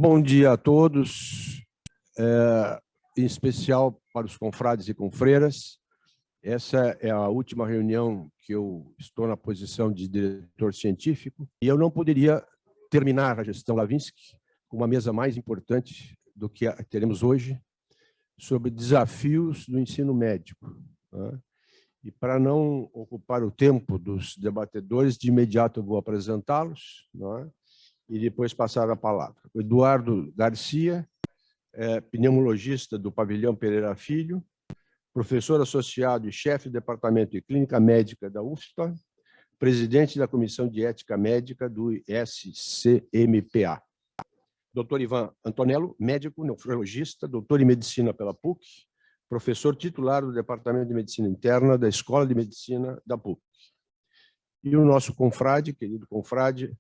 Bom dia a todos, em especial para os confrades e confreiras. Essa é a última reunião que eu estou na posição de diretor científico e eu não poderia terminar a gestão Lavinsky com uma mesa mais importante do que a que teremos hoje, sobre desafios do ensino médico, né? E para não ocupar o tempo dos debatedores, de imediato eu vou apresentá-los, né? E depois passar a palavra. O Eduardo Garcia, pneumologista do Pavilhão Pereira Filho, professor associado e chefe do Departamento de Clínica Médica da UFSPA, presidente da Comissão de Ética Médica do SCMPA. Dr. Ivan Antonello, médico nefrologista, doutor em medicina pela PUC, professor titular do Departamento de Medicina Interna da Escola de Medicina da PUC. E o nosso confrade, querido confrade,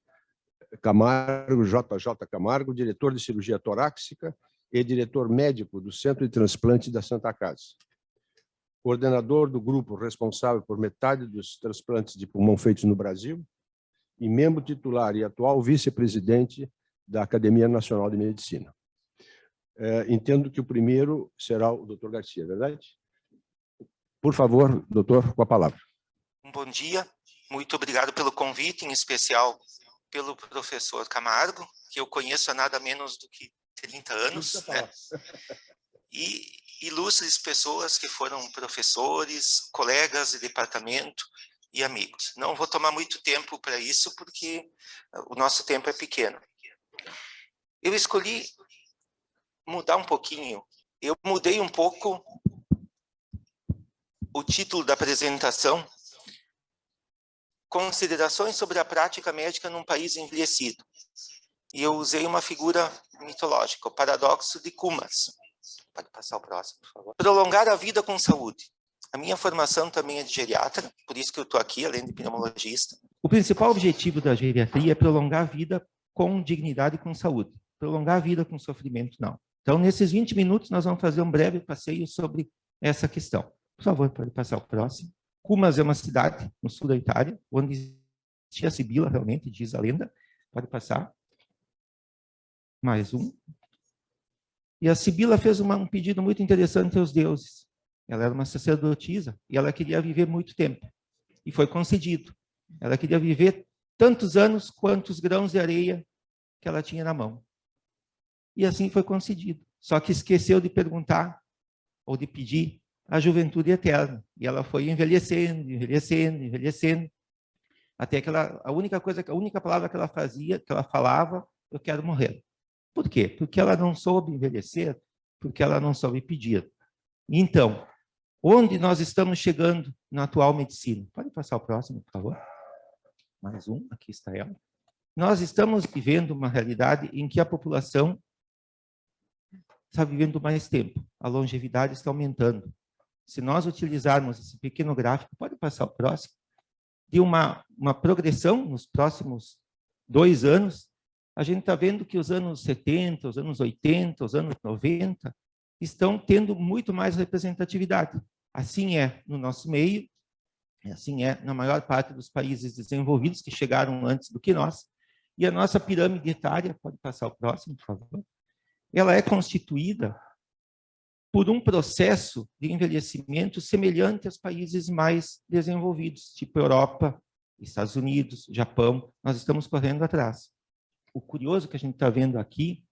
Camargo, JJ Camargo, diretor de cirurgia torácica e diretor médico do Centro de Transplante da Santa Casa. Coordenador do grupo responsável por metade dos transplantes de pulmão feitos no Brasil e membro titular e atual vice-presidente da Academia Nacional de Medicina. Entendo que o primeiro será o doutor Garcia, verdade? Por favor, doutor, com a palavra. Bom dia, muito obrigado pelo convite, em especial pelo professor Camargo, que eu conheço há nada menos do que 30 anos, né? E ilustres pessoas que foram professores, colegas de departamento e amigos. Não vou tomar muito tempo para isso, porque o nosso tempo é pequeno. Eu escolhi mudar um pouquinho. Eu mudei um pouco o título da apresentação: Considerações sobre a prática médica num país envelhecido. E eu usei uma figura mitológica, o paradoxo de Cumas. Pode passar o próximo, por favor. Prolongar a vida com saúde. A minha formação também é de geriatra, por isso que eu estou aqui, além de pneumologista. O principal objetivo da geriatria é prolongar a vida com dignidade e com saúde. Prolongar a vida com sofrimento, não. Então, nesses 20 minutos, nós vamos fazer um breve passeio sobre essa questão. Por favor, pode passar o próximo. Cumas é uma cidade no sul da Itália, onde existia a Sibila, realmente, diz a lenda. Pode passar. Mais um. E a Sibila fez um pedido muito interessante aos deuses. Ela era uma sacerdotisa e ela queria viver muito tempo. E foi concedido. Ela queria viver tantos anos quantos grãos de areia que ela tinha na mão. E assim foi concedido. Só que esqueceu de perguntar ou de pedir a juventude eterna. E ela foi envelhecendo, envelhecendo, envelhecendo, até que a única palavra que ela fazia, que ela falava, eu quero morrer. Por quê? Porque ela não soube envelhecer, porque ela não soube pedir. Então, onde nós estamos chegando na atual medicina? Pode passar o próximo, por favor? Mais um, aqui está ela. Nós estamos vivendo uma realidade em que a população está vivendo mais tempo, a longevidade está aumentando. Se nós utilizarmos esse pequeno gráfico, pode passar o próximo, de uma progressão nos próximos 2 anos, a gente está vendo que os anos 70, os anos 80, os anos 90 estão tendo muito mais representatividade. Assim é no nosso meio, assim é na maior parte dos países desenvolvidos que chegaram antes do que nós. E a nossa pirâmide etária, pode passar o próximo, por favor, ela é constituída por um processo de envelhecimento semelhante aos países mais desenvolvidos, tipo Europa, Estados Unidos, Japão. Nós estamos correndo atrás. O curioso que a gente está vendo aqui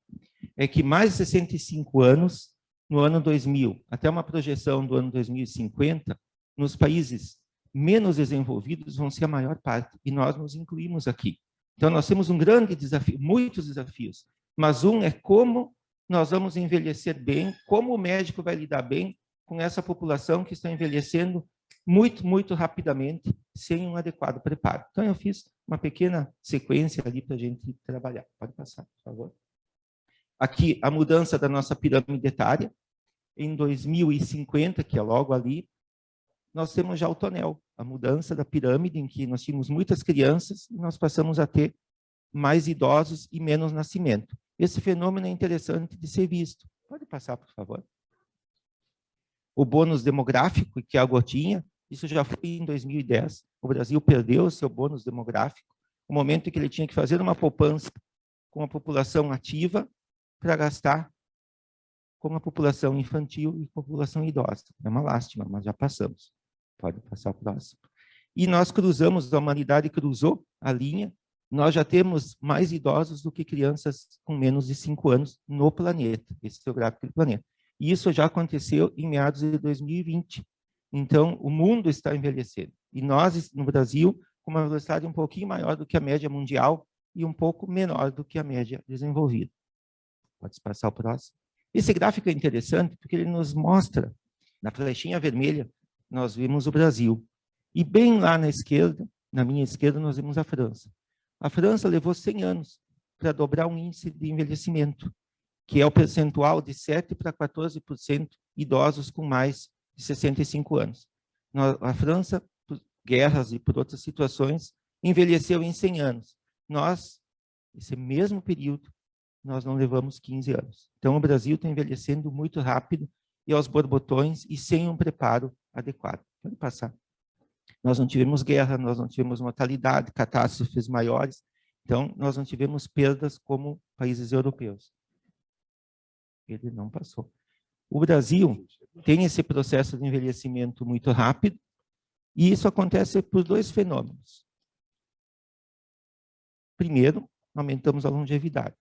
é que mais de 65 anos, no ano 2000, até uma projeção do ano 2050, nos países menos desenvolvidos vão ser a maior parte, e nós nos incluímos aqui. Então, nós temos um grande desafio, muitos desafios, mas um é como nós vamos envelhecer bem, como o médico vai lidar bem com essa população que está envelhecendo muito, muito rapidamente, sem um adequado preparo. Então, eu fiz uma pequena sequência ali para a gente trabalhar. Pode passar, por favor. Aqui, a mudança da nossa pirâmide etária. Em 2050, que é logo ali, nós temos já o tonel, a mudança da pirâmide, em que nós tínhamos muitas crianças e nós passamos a ter mais idosos e menos nascimento. Esse fenômeno é interessante de ser visto. Pode passar, por favor. O bônus demográfico, que é a gotinha, isso já foi em 2010. O Brasil perdeu o seu bônus demográfico, o momento em que ele tinha que fazer uma poupança com a população ativa para gastar com a população infantil e população idosa. É uma lástima, mas já passamos. Pode passar o próximo. E nós cruzamos, a humanidade cruzou a linha, nós já temos mais idosos do que crianças com menos de 5 anos no planeta. Esse é o gráfico do planeta. E isso já aconteceu em meados de 2020. Então, o mundo está envelhecendo. E nós, no Brasil, com uma velocidade um pouquinho maior do que a média mundial e um pouco menor do que a média desenvolvida. Pode passar o próximo. Esse gráfico é interessante porque ele nos mostra, na flechinha vermelha, nós vimos o Brasil. E bem lá na esquerda, na minha esquerda, nós vimos a França. A França levou 100 anos para dobrar um índice de envelhecimento, que é o percentual de 7% para 14% idosos com mais de 65 anos. A França, por guerras e por outras situações, envelheceu em 100 anos. Nós, esse mesmo período, nós não levamos 15 anos. Então, o Brasil está envelhecendo muito rápido e aos borbotões e sem um preparo adequado. Pode passar. Nós não tivemos guerra, nós não tivemos mortalidade, catástrofes maiores, então nós não tivemos perdas como países europeus. Ele não passou. O Brasil tem esse processo de envelhecimento muito rápido e isso acontece por 2 fenômenos. Primeiro, aumentamos a longevidade.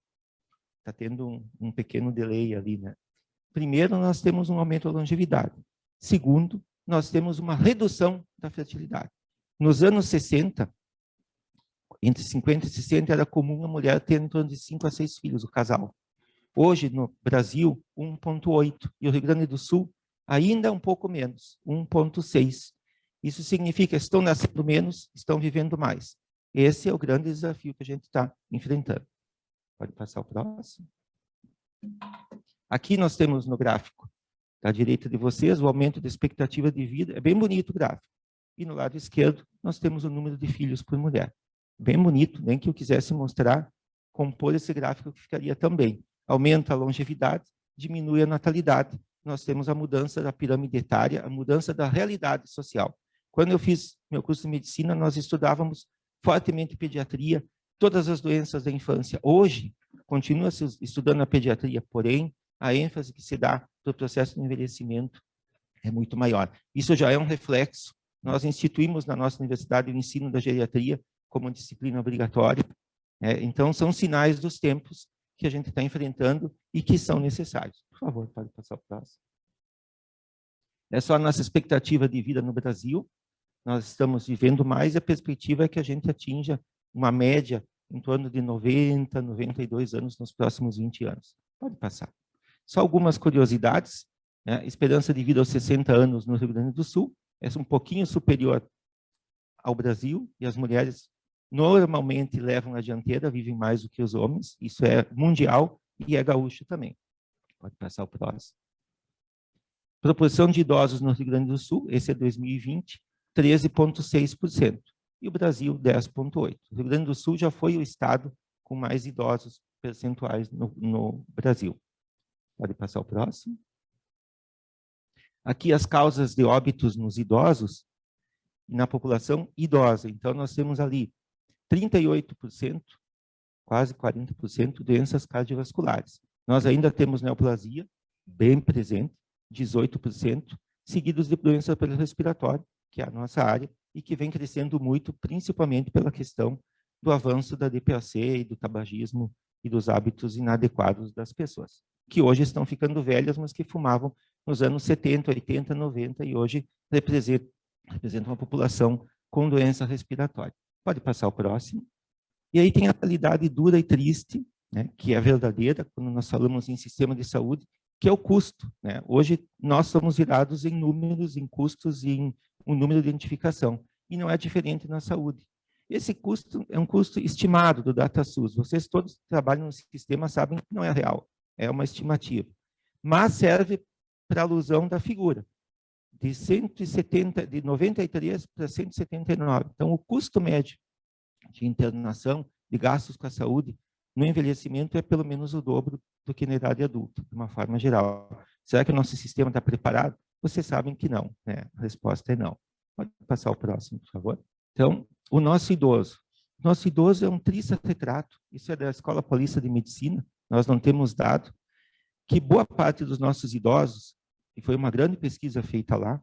Está tendo um pequeno delay ali, né? Primeiro, nós temos um aumento da longevidade. Segundo, nós temos uma redução da fertilidade. Nos anos 60, entre 50 e 60, era comum a mulher ter em torno de 5 a 6 filhos, o casal. Hoje, no Brasil, 1,8. E o Rio Grande do Sul, ainda um pouco menos, 1,6. Isso significa que estão nascendo menos, estão vivendo mais. Esse é o grande desafio que a gente está enfrentando. Pode passar o próximo. Aqui nós temos no gráfico da direita de vocês o aumento da expectativa de vida. É bem bonito o gráfico. E no lado esquerdo nós temos o número de filhos por mulher. Bem bonito, nem que eu quisesse mostrar, compor esse gráfico que ficaria também. Aumenta a longevidade, diminui a natalidade. Nós temos a mudança da pirâmide etária, a mudança da realidade social. Quando eu fiz meu curso de medicina, nós estudávamos fortemente pediatria, todas as doenças da infância. Hoje, continua-se estudando a pediatria, porém, a ênfase que se dá para o processo de envelhecimento é muito maior. Isso já é um reflexo. Nós instituímos na nossa universidade o ensino da geriatria como disciplina obrigatória. Então, são sinais dos tempos que a gente está enfrentando e que são necessários. Por favor, pode passar o próximo. É só a nossa expectativa de vida no Brasil. Nós estamos vivendo mais e a perspectiva é que a gente atinja uma média em torno de 90, 92 anos nos próximos 20 anos. Pode passar. Só algumas curiosidades. Né? Esperança de vida aos 60 anos no Rio Grande do Sul é um pouquinho superior ao Brasil, e as mulheres normalmente levam a dianteira, vivem mais do que os homens. Isso é mundial e é gaúcho também. Pode passar o próximo. Proporção de idosos no Rio Grande do Sul, esse é 2020, 13,6%. E o Brasil, 10,8%. O Rio Grande do Sul já foi o estado com mais idosos percentuais no Brasil. Pode passar o próximo. Aqui as causas de óbitos nos idosos, na população idosa. Então, nós temos ali 38%, quase 40%, doenças cardiovasculares. Nós ainda temos neoplasia, bem presente, 18%, seguidos de doença pelo respiratório, que é a nossa área, e que vem crescendo muito, principalmente pela questão do avanço da DPOC e do tabagismo e dos hábitos inadequados das pessoas, que hoje estão ficando velhas, mas que fumavam nos anos 70, 80, 90 e hoje representam uma população com doença respiratória. Pode passar o próximo. E aí tem a realidade dura e triste, né, que é verdadeira, quando nós falamos em sistema de saúde, que é o custo. Né? Hoje nós somos virados em números, em custos e em um número de identificação. E não é diferente na saúde. Esse custo é um custo estimado do DataSUS. Vocês todos que trabalham no sistema sabem que não é real, é uma estimativa. Mas serve para a alusão da figura, de 93 para 179. Então, o custo médio de internação, de gastos com a saúde, no envelhecimento é pelo menos o dobro do que na idade adulta, de uma forma geral. Será que o nosso sistema está preparado? Vocês sabem que não, né? A resposta é não. Pode passar o próximo, por favor. Então, o nosso idoso. Nosso idoso é um triste retrato. Isso é da Escola Paulista de Medicina, nós não temos dado que boa parte dos nossos idosos, e foi uma grande pesquisa feita lá,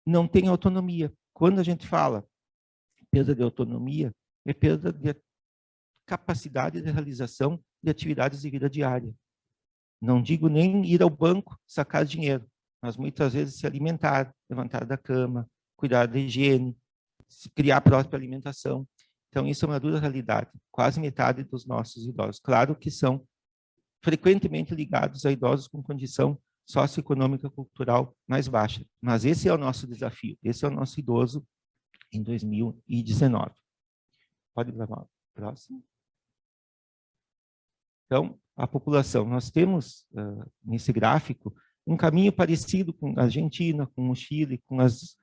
não tem autonomia. Quando a gente fala perda de autonomia, é perda de capacidade de realização de atividades de vida diária. Não digo nem ir ao banco sacar dinheiro, mas muitas vezes se alimentar, levantar da cama, cuidar da higiene, criar a própria alimentação. Então, isso é uma dura realidade. Quase metade dos nossos idosos. Claro que são frequentemente ligados a idosos com condição socioeconômica cultural mais baixa. Mas esse é o nosso desafio. Esse é o nosso idoso em 2019. Pode gravar o próximo. Então, a população. Nós temos, nesse gráfico, um caminho parecido com a Argentina, com o Chile, com as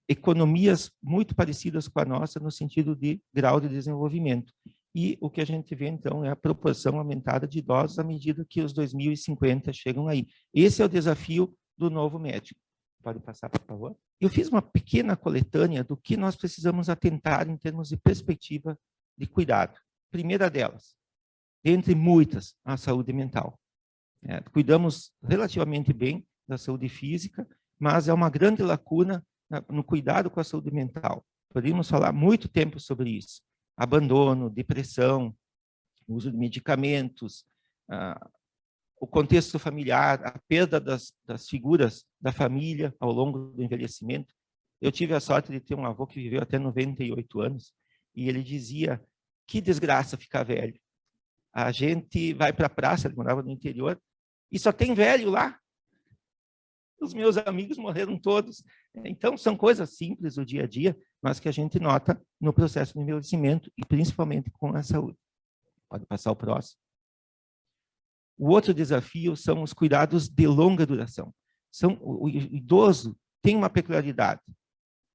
economias muito parecidas com a nossa no sentido de grau de desenvolvimento. E o que a gente vê, então, é a proporção aumentada de idosos à medida que os 2050 chegam aí. Esse é o desafio do novo médico. Pode passar, por favor? Eu fiz uma pequena coletânea do que nós precisamos atentar em termos de perspectiva de cuidado. Primeira delas, dentre muitas, a saúde mental. Cuidamos relativamente bem da saúde física, mas é uma grande lacuna no cuidado com a saúde mental. Poderíamos falar muito tempo sobre isso. Abandono, depressão, uso de medicamentos, o contexto familiar, a perda das figuras da família ao longo do envelhecimento. Eu tive a sorte de ter um avô que viveu até 98 anos, e ele dizia, que desgraça ficar velho. A gente vai para a praça, ele morava no interior, e só tem velho lá. Os meus amigos morreram todos. Então, são coisas simples do dia a dia, mas que a gente nota no processo de envelhecimento e principalmente com a saúde. Pode passar o próximo. O outro desafio são os cuidados de longa duração. O idoso tem uma peculiaridade.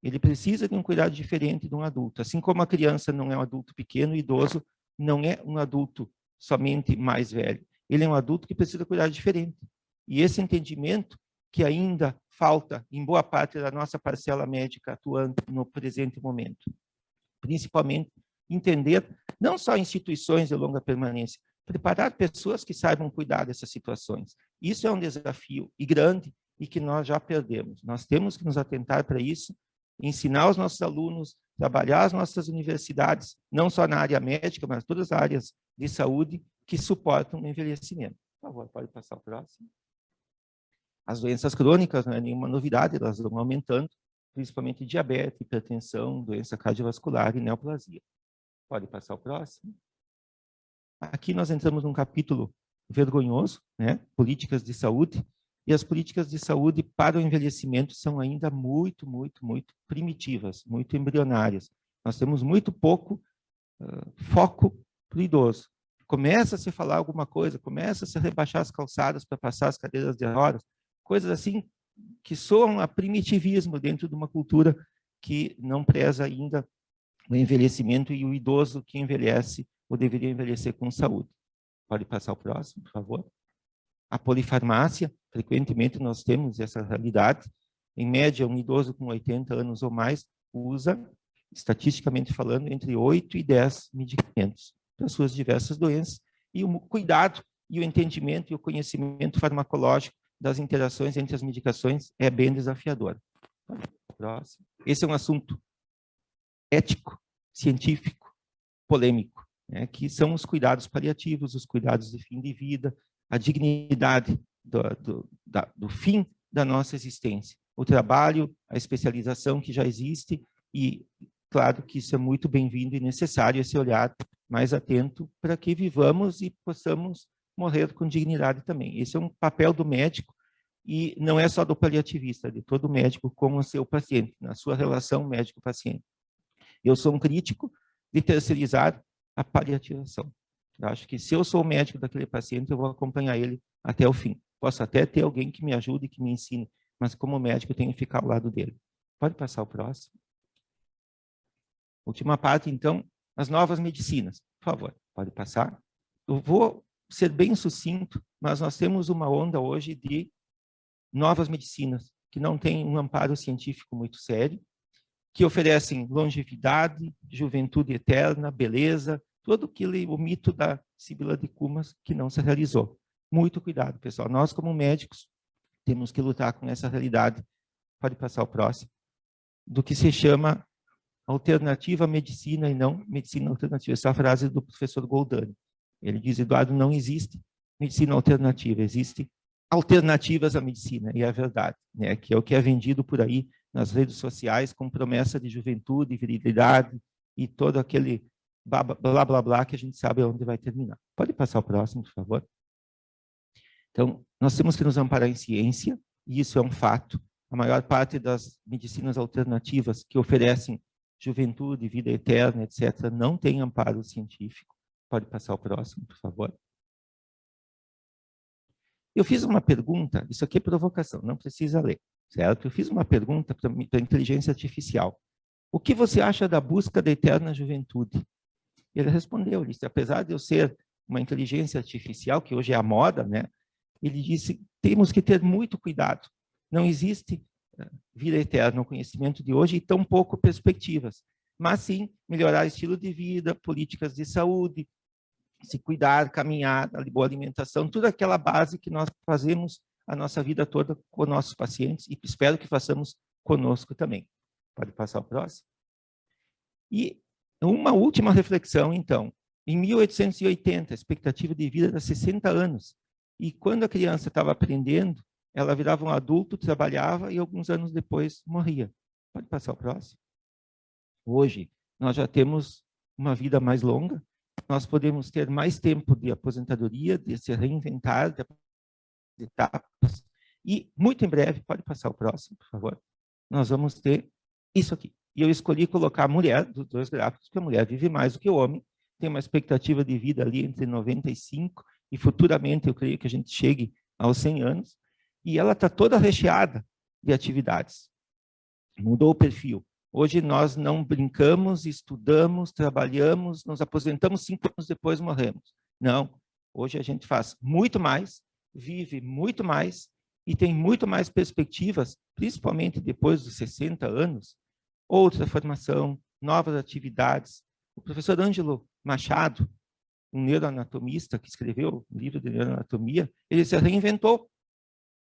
Ele precisa de um cuidado diferente de um adulto. Assim como a criança não é um adulto pequeno, o idoso não é um adulto somente mais velho. Ele é um adulto que precisa de cuidado diferente. E esse entendimento que ainda falta em boa parte da nossa parcela médica atuando no presente momento. Principalmente entender não só instituições de longa permanência, preparar pessoas que saibam cuidar dessas situações. Isso é um desafio e grande e que nós já perdemos. Nós temos que nos atentar para isso, ensinar os nossos alunos, trabalhar as nossas universidades, não só na área médica, mas todas as áreas de saúde que suportam o envelhecimento. Por favor, pode passar o próximo. As doenças crônicas não é nenhuma novidade, elas vão aumentando, principalmente diabetes, hipertensão, doença cardiovascular e neoplasia. Pode passar o próximo. Aqui nós entramos num capítulo vergonhoso, né? Políticas de saúde, e as políticas de saúde para o envelhecimento são ainda muito primitivas, muito embrionárias. Nós temos muito pouco foco para o idoso. Começa a se falar alguma coisa, começa a se rebaixar as calçadas para passar as cadeiras de rodas, coisas assim que soam a primitivismo dentro de uma cultura que não preza ainda o envelhecimento e o idoso que envelhece ou deveria envelhecer com saúde. Pode passar o próximo, por favor. A polifarmácia, frequentemente nós temos essa realidade. Em média, um idoso com 80 anos ou mais usa, estatisticamente falando, entre 8 e 10 medicamentos para suas diversas doenças. E o cuidado e o entendimento e o conhecimento farmacológico das interações entre as medicações é bem desafiador. Próximo. Esse é um assunto ético, científico, polêmico, né, que são os cuidados paliativos, os cuidados de fim de vida, a dignidade do fim da nossa existência, o trabalho, a especialização que já existe e, claro, que isso é muito bem-vindo e necessário, esse olhar mais atento para que vivamos e possamos morrer com dignidade também. Esse é um papel do médico e não é só do paliativista, de todo médico com o seu paciente, na sua relação médico-paciente. Eu sou um crítico de terceirizar a paliativação. Eu acho que se eu sou o médico daquele paciente, eu vou acompanhar ele até o fim. Posso até ter alguém que me ajude, que me ensine, mas como médico eu tenho que ficar ao lado dele. Pode passar o próximo. Última parte, então, as novas medicinas. Por favor, pode passar. Eu vou ser bem sucinto, mas nós temos uma onda hoje de novas medicinas, que não têm um amparo científico muito sério, que oferecem longevidade, juventude eterna, beleza, todo o mito da Sibila de Cumas que não se realizou. Muito cuidado, pessoal. Nós, como médicos, temos que lutar com essa realidade. Pode passar o próximo. Do que se chama alternativa à medicina e não medicina alternativa. Essa é a frase do professor Goldani. Ele diz, Eduardo, não existe medicina alternativa, existe alternativas à medicina, e é a verdade, né? Que é o que é vendido por aí nas redes sociais com promessa de juventude, virilidade e todo aquele blá, blá, blá, que a gente sabe onde vai terminar. Pode passar o próximo, por favor? Então, nós temos que nos amparar em ciência, e isso é um fato. A maior parte das medicinas alternativas que oferecem juventude, vida eterna, etc., não tem amparo científico. Pode passar o próximo, por favor? Eu fiz uma pergunta, isso aqui é provocação, não precisa ler, certo? Eu fiz uma pergunta para a inteligência artificial. O que você acha da busca da eterna juventude? Ele respondeu, ele disse, apesar de eu ser uma inteligência artificial, que hoje é a moda, né? Ele disse, temos que ter muito cuidado. Não existe vida eterna no conhecimento de hoje e tão pouco perspectivas, mas sim melhorar estilo de vida, políticas de saúde, se cuidar, caminhar, boa alimentação, toda aquela base que nós fazemos a nossa vida toda com nossos pacientes e espero que façamos conosco também. Pode passar o próximo? E uma última reflexão, então. Em 1880, a expectativa de vida era 60 anos. E quando a criança estava aprendendo, ela virava um adulto, trabalhava e alguns anos depois morria. Pode passar o próximo? Hoje, nós já temos uma vida mais longa, nós podemos ter mais tempo de aposentadoria, de se reinventar, de etapas. E, muito em breve, pode passar o próximo, por favor, nós vamos ter isso aqui. E eu escolhi colocar a mulher, dos dois gráficos, porque a mulher vive mais do que o homem, tem uma expectativa de vida ali entre 95 e futuramente, eu creio que a gente chegue aos 100 anos, e ela está toda recheada de atividades. Mudou o perfil. Hoje nós não brincamos, estudamos, trabalhamos, nos aposentamos 5 anos depois morremos. Não. Hoje a gente faz muito mais, vive muito mais e tem muito mais perspectivas, principalmente depois dos 60 anos, outra formação, novas atividades. O professor Ângelo Machado, um neuroanatomista que escreveu o livro de neuroanatomia, ele se reinventou.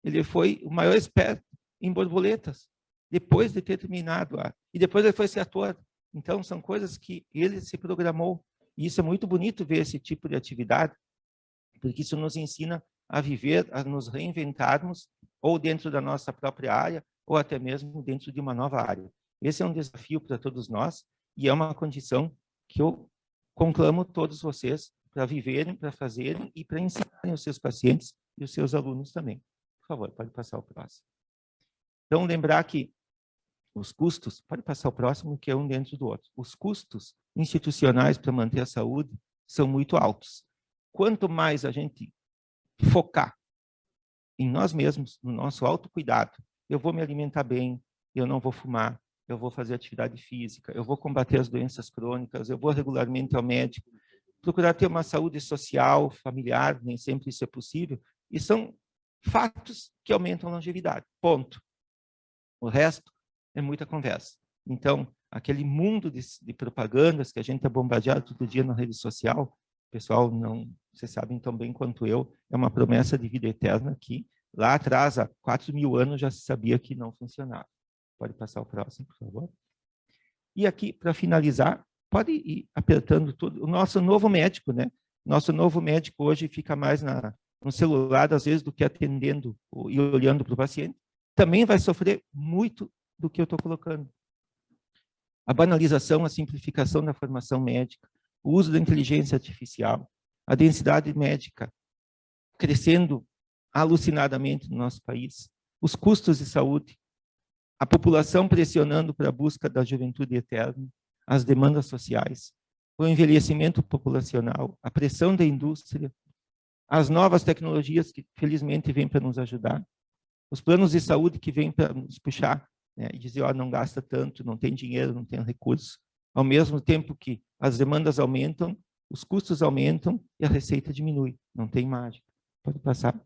Ele foi o maior experto em borboletas, depois de ter terminado e depois ele foi ser ator. Então, são coisas que ele se programou. E isso é muito bonito ver esse tipo de atividade, porque isso nos ensina a viver, a nos reinventarmos, ou dentro da nossa própria área, ou até mesmo dentro de uma nova área. Esse é um desafio para todos nós, e é uma condição que eu conclamo todos vocês para viverem, para fazerem e para ensinarem os seus pacientes e os seus alunos também. Por favor, pode passar o próximo. Então, lembrar que os custos, pode passar o próximo, que é um dentro do outro. Os custos institucionais para manter a saúde são muito altos. Quanto mais a gente focar em nós mesmos, no nosso autocuidado, eu vou me alimentar bem, eu não vou fumar, eu vou fazer atividade física, eu vou combater as doenças crônicas, eu vou regularmente ao médico, procurar ter uma saúde social, familiar, nem sempre isso é possível, e são fatos que aumentam a longevidade, ponto. O resto é muita conversa. Então, aquele mundo de propagandas que a gente é bombardeado todo dia na rede social, pessoal, não, vocês sabem tão bem quanto eu, é uma promessa de vida eterna que lá atrás, há 4.000 anos, já se sabia que não funcionava. Pode passar o próximo, por favor. E aqui, para finalizar, pode ir apertando tudo. O nosso novo médico, né? Nosso novo médico hoje fica mais no celular, às vezes, do que atendendo e olhando para o paciente. Também vai sofrer muito do que eu estou colocando. A banalização, a simplificação da formação médica, o uso da inteligência artificial, a densidade médica crescendo alucinadamente no nosso país, os custos de saúde, a população pressionando para a busca da juventude eterna, as demandas sociais, o envelhecimento populacional, a pressão da indústria, as novas tecnologias que felizmente vêm para nos ajudar, os planos de saúde que vêm para nos puxar, né, e dizer, não gasta tanto, não tem dinheiro, não tem recursos, ao mesmo tempo que as demandas aumentam, os custos aumentam e a receita diminui, não tem mágica. Pode passar.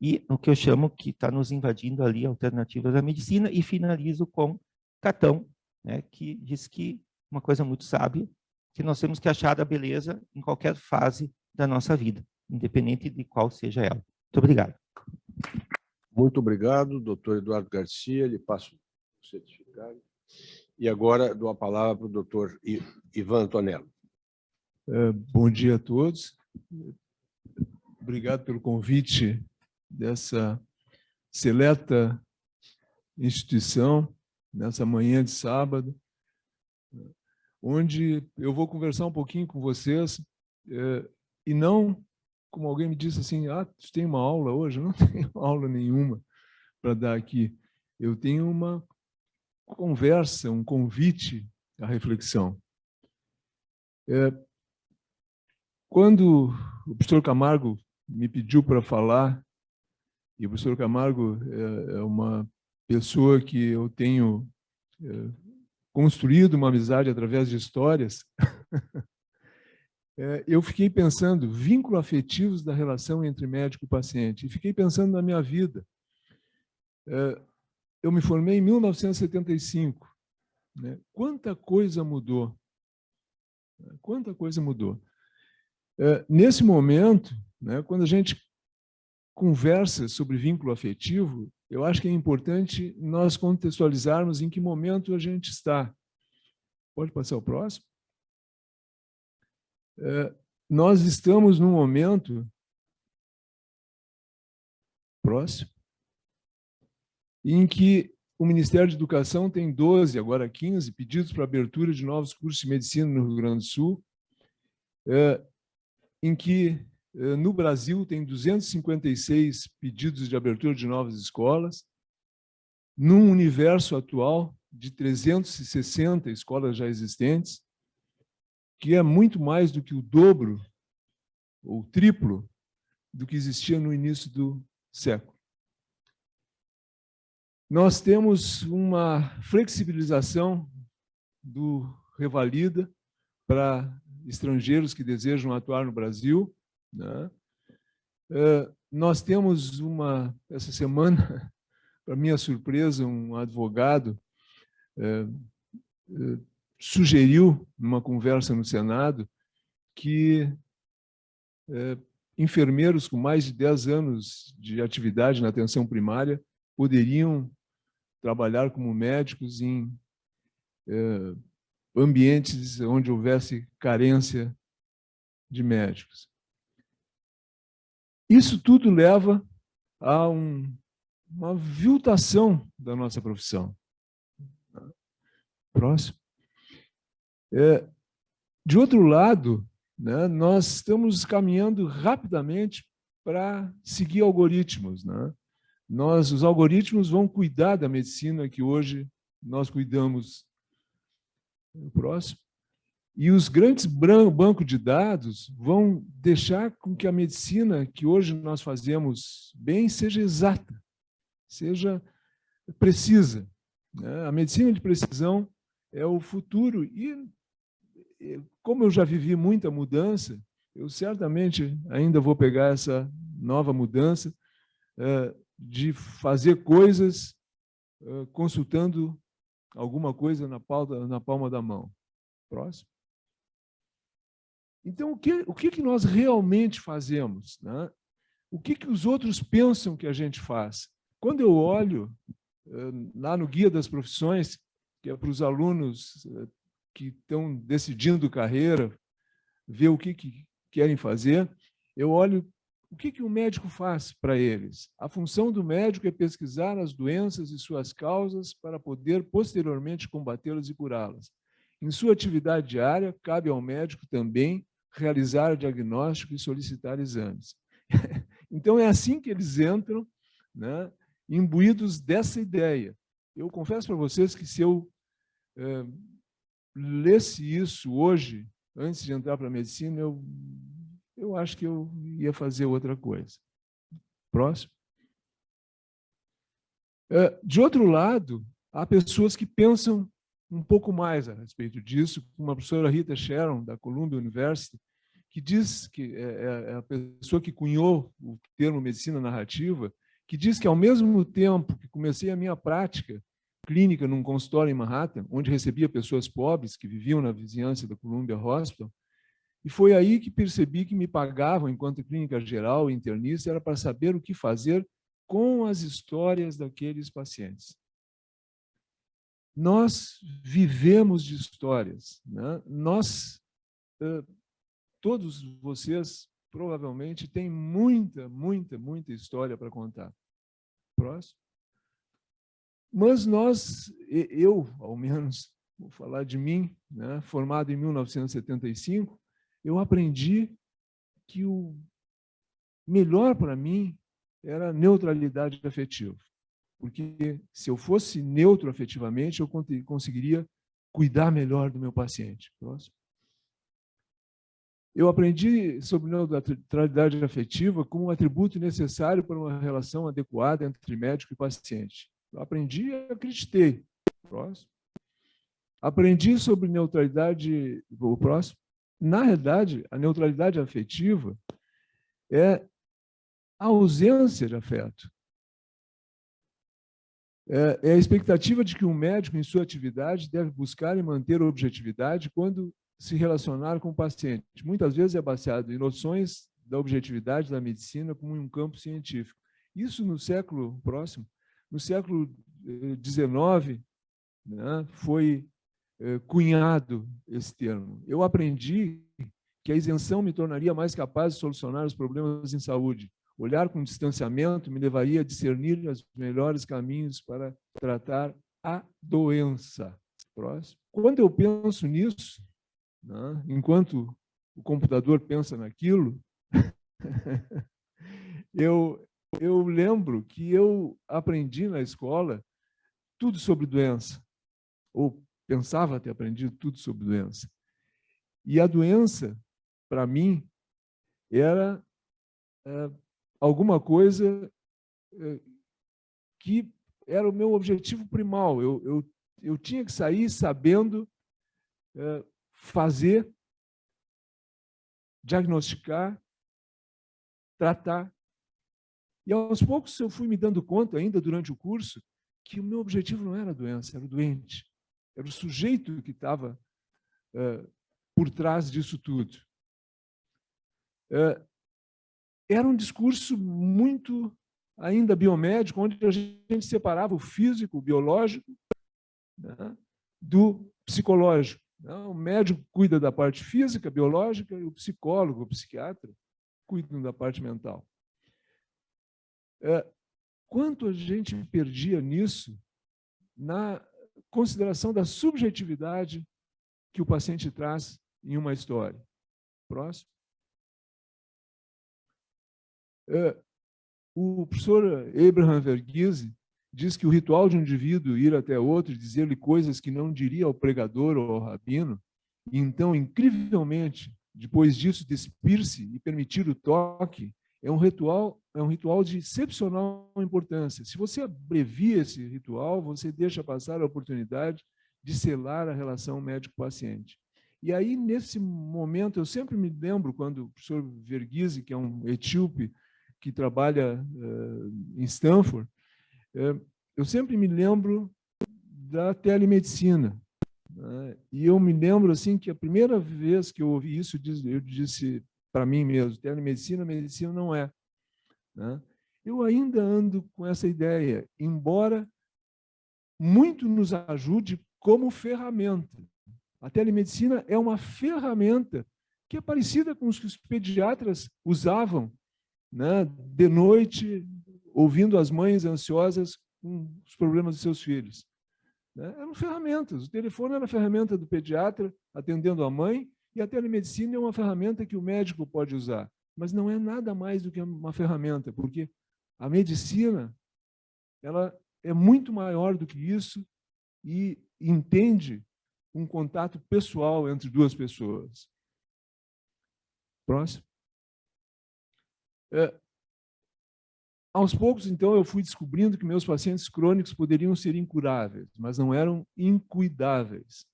E o que eu chamo que está nos invadindo ali, alternativas à medicina, e finalizo com Catão, né, que diz que uma coisa muito sábia, que nós temos que achar a beleza em qualquer fase da nossa vida, independente de qual seja ela. Muito obrigado. Muito obrigado, doutor Eduardo Garcia. Lhe passo o certificado. E agora dou a palavra para o doutor Ivan Antonello. Bom dia a todos. Obrigado pelo convite dessa seleta instituição, nessa manhã de sábado, onde eu vou conversar um pouquinho com vocês, e não, como alguém me disse assim, tu tem uma aula hoje? Eu não tenho aula nenhuma para dar aqui. Eu tenho uma conversa, um convite à reflexão. Quando o professor Camargo me pediu para falar, e o professor Camargo é uma pessoa que eu tenho construído uma amizade através de histórias, eu fiquei pensando, vínculos afetivos da relação entre médico e paciente, e fiquei pensando na minha vida. Eu me formei em 1975. Né? Quanta coisa mudou. Quanta coisa mudou. Nesse momento, né, quando a gente conversa sobre vínculo afetivo, eu acho que é importante nós contextualizarmos em que momento a gente está. Pode passar o próximo? Nós estamos num momento próximo em que o Ministério de Educação tem 12, agora 15, pedidos para abertura de novos cursos de medicina no Rio Grande do Sul, em que no Brasil tem 256 pedidos de abertura de novas escolas, num universo atual de 360 escolas já existentes, que é muito mais do que o dobro ou o triplo do que existia no início do século. Nós temos uma flexibilização do Revalida para estrangeiros que desejam atuar no Brasil, né? Nós temos essa semana, para minha surpresa, um advogado sugeriu, numa conversa no Senado, que enfermeiros com mais de 10 anos de atividade na atenção primária poderiam trabalhar como médicos em ambientes onde houvesse carência de médicos. Isso tudo leva a uma aviltação da nossa profissão. Próximo. De outro lado, né, nós estamos caminhando rapidamente para seguir algoritmos. Né? Os algoritmos vão cuidar da medicina que hoje nós cuidamos. Próximo. E os grandes bancos de dados vão deixar com que a medicina que hoje nós fazemos bem seja exata, seja precisa. A medicina de precisão é o futuro. E, como eu já vivi muita mudança, eu certamente ainda vou pegar essa nova mudança de fazer coisas consultando alguma coisa na palma da mão. Próximo. Então, o que nós realmente fazemos? Né? O que os outros pensam que a gente faz? Quando eu olho lá no Guia das Profissões, que é para os alunos que estão decidindo carreira, ver o que querem fazer, eu olho o que um médico faz para eles. A função do médico é pesquisar as doenças e suas causas para poder, posteriormente, combatê-las e curá-las. Em sua atividade diária, cabe ao médico também realizar o diagnóstico e solicitar exames. Então, é assim que eles entram, né, imbuídos dessa ideia. Eu confesso para vocês que se eu lesse isso hoje, antes de entrar para a medicina, eu acho que eu ia fazer outra coisa. Próximo. De outro lado, há pessoas que pensam um pouco mais a respeito disso, como a professora Rita Sharon, da Columbia University, que diz que é a pessoa que cunhou o termo medicina narrativa, que diz que, ao mesmo tempo que comecei a minha prática clínica num consultório em Manhattan, onde recebia pessoas pobres que viviam na vizinhança da Columbia Hospital, e foi aí que percebi que me pagavam, enquanto clínica geral e internista, era para saber o que fazer com as histórias daqueles pacientes. Nós vivemos de histórias, né? Todos vocês provavelmente têm muita história para contar. Próximo. Mas eu, ao menos, vou falar de mim, né? Formado em 1975, eu aprendi que o melhor para mim era a neutralidade afetiva. Porque se eu fosse neutro afetivamente, eu conseguiria cuidar melhor do meu paciente. Próximo. Eu aprendi sobre neutralidade afetiva como um atributo necessário para uma relação adequada entre médico e paciente. Eu aprendi e acreditei. Próximo. Aprendi sobre neutralidade... O próximo. Na realidade, a neutralidade afetiva é a ausência de afeto. É a expectativa de que um médico, em sua atividade, deve buscar e manter a objetividade quando se relacionar com o paciente. Muitas vezes é baseado em noções da objetividade da medicina como em um campo científico. Isso no século próximo, no século XIX, né, foi cunhado esse termo. Eu aprendi que a isenção me tornaria mais capaz de solucionar os problemas em saúde. Olhar com distanciamento me levaria a discernir os melhores caminhos para tratar a doença. Próximo. Quando eu penso nisso, né, enquanto o computador pensa naquilo, eu lembro que eu aprendi na escola tudo sobre doença, ou pensava ter aprendido tudo sobre doença. E a doença, para mim, era alguma coisa que era o meu objetivo primal. Eu tinha que sair sabendo fazer, diagnosticar, tratar. E aos poucos eu fui me dando conta, ainda durante o curso, que o meu objetivo não era a doença, era o doente. Era o sujeito que estava por trás disso tudo. Era um discurso muito ainda biomédico, onde a gente separava o físico, o biológico, né, do psicológico. O médico cuida da parte física, biológica, e o psicólogo, o psiquiatra, cuidam da parte mental. Quanto a gente perdia nisso na consideração da subjetividade que o paciente traz em uma história. Próximo. O professor Abraham Verghese diz que o ritual de um indivíduo ir até outro e dizer-lhe coisas que não diria ao pregador ou ao rabino, e então, incrivelmente, depois disso, despir-se e permitir o toque, é um ritual de excepcional importância. Se você abrevia esse ritual, você deixa passar a oportunidade de selar a relação médico-paciente. E aí, nesse momento, eu sempre me lembro quando o professor Verghese, que é um etíope que trabalha em Stanford, eu sempre me lembro da telemedicina. Né? E eu me lembro assim que a primeira vez que eu ouvi isso, eu disse para mim mesmo, telemedicina, medicina não é. Né? Eu ainda ando com essa ideia, embora muito nos ajude como ferramenta. A telemedicina é uma ferramenta que é parecida com os que os pediatras usavam, né, de noite, ouvindo as mães ansiosas com os problemas de seus filhos. Né? Eram ferramentas. O telefone era a ferramenta do pediatra atendendo a mãe, e a telemedicina é uma ferramenta que o médico pode usar. Mas não é nada mais do que uma ferramenta, porque a medicina ela é muito maior do que isso e entende um contato pessoal entre duas pessoas. Próximo. Aos poucos, então, eu fui descobrindo que meus pacientes crônicos poderiam ser incuráveis, mas não eram incuidáveis.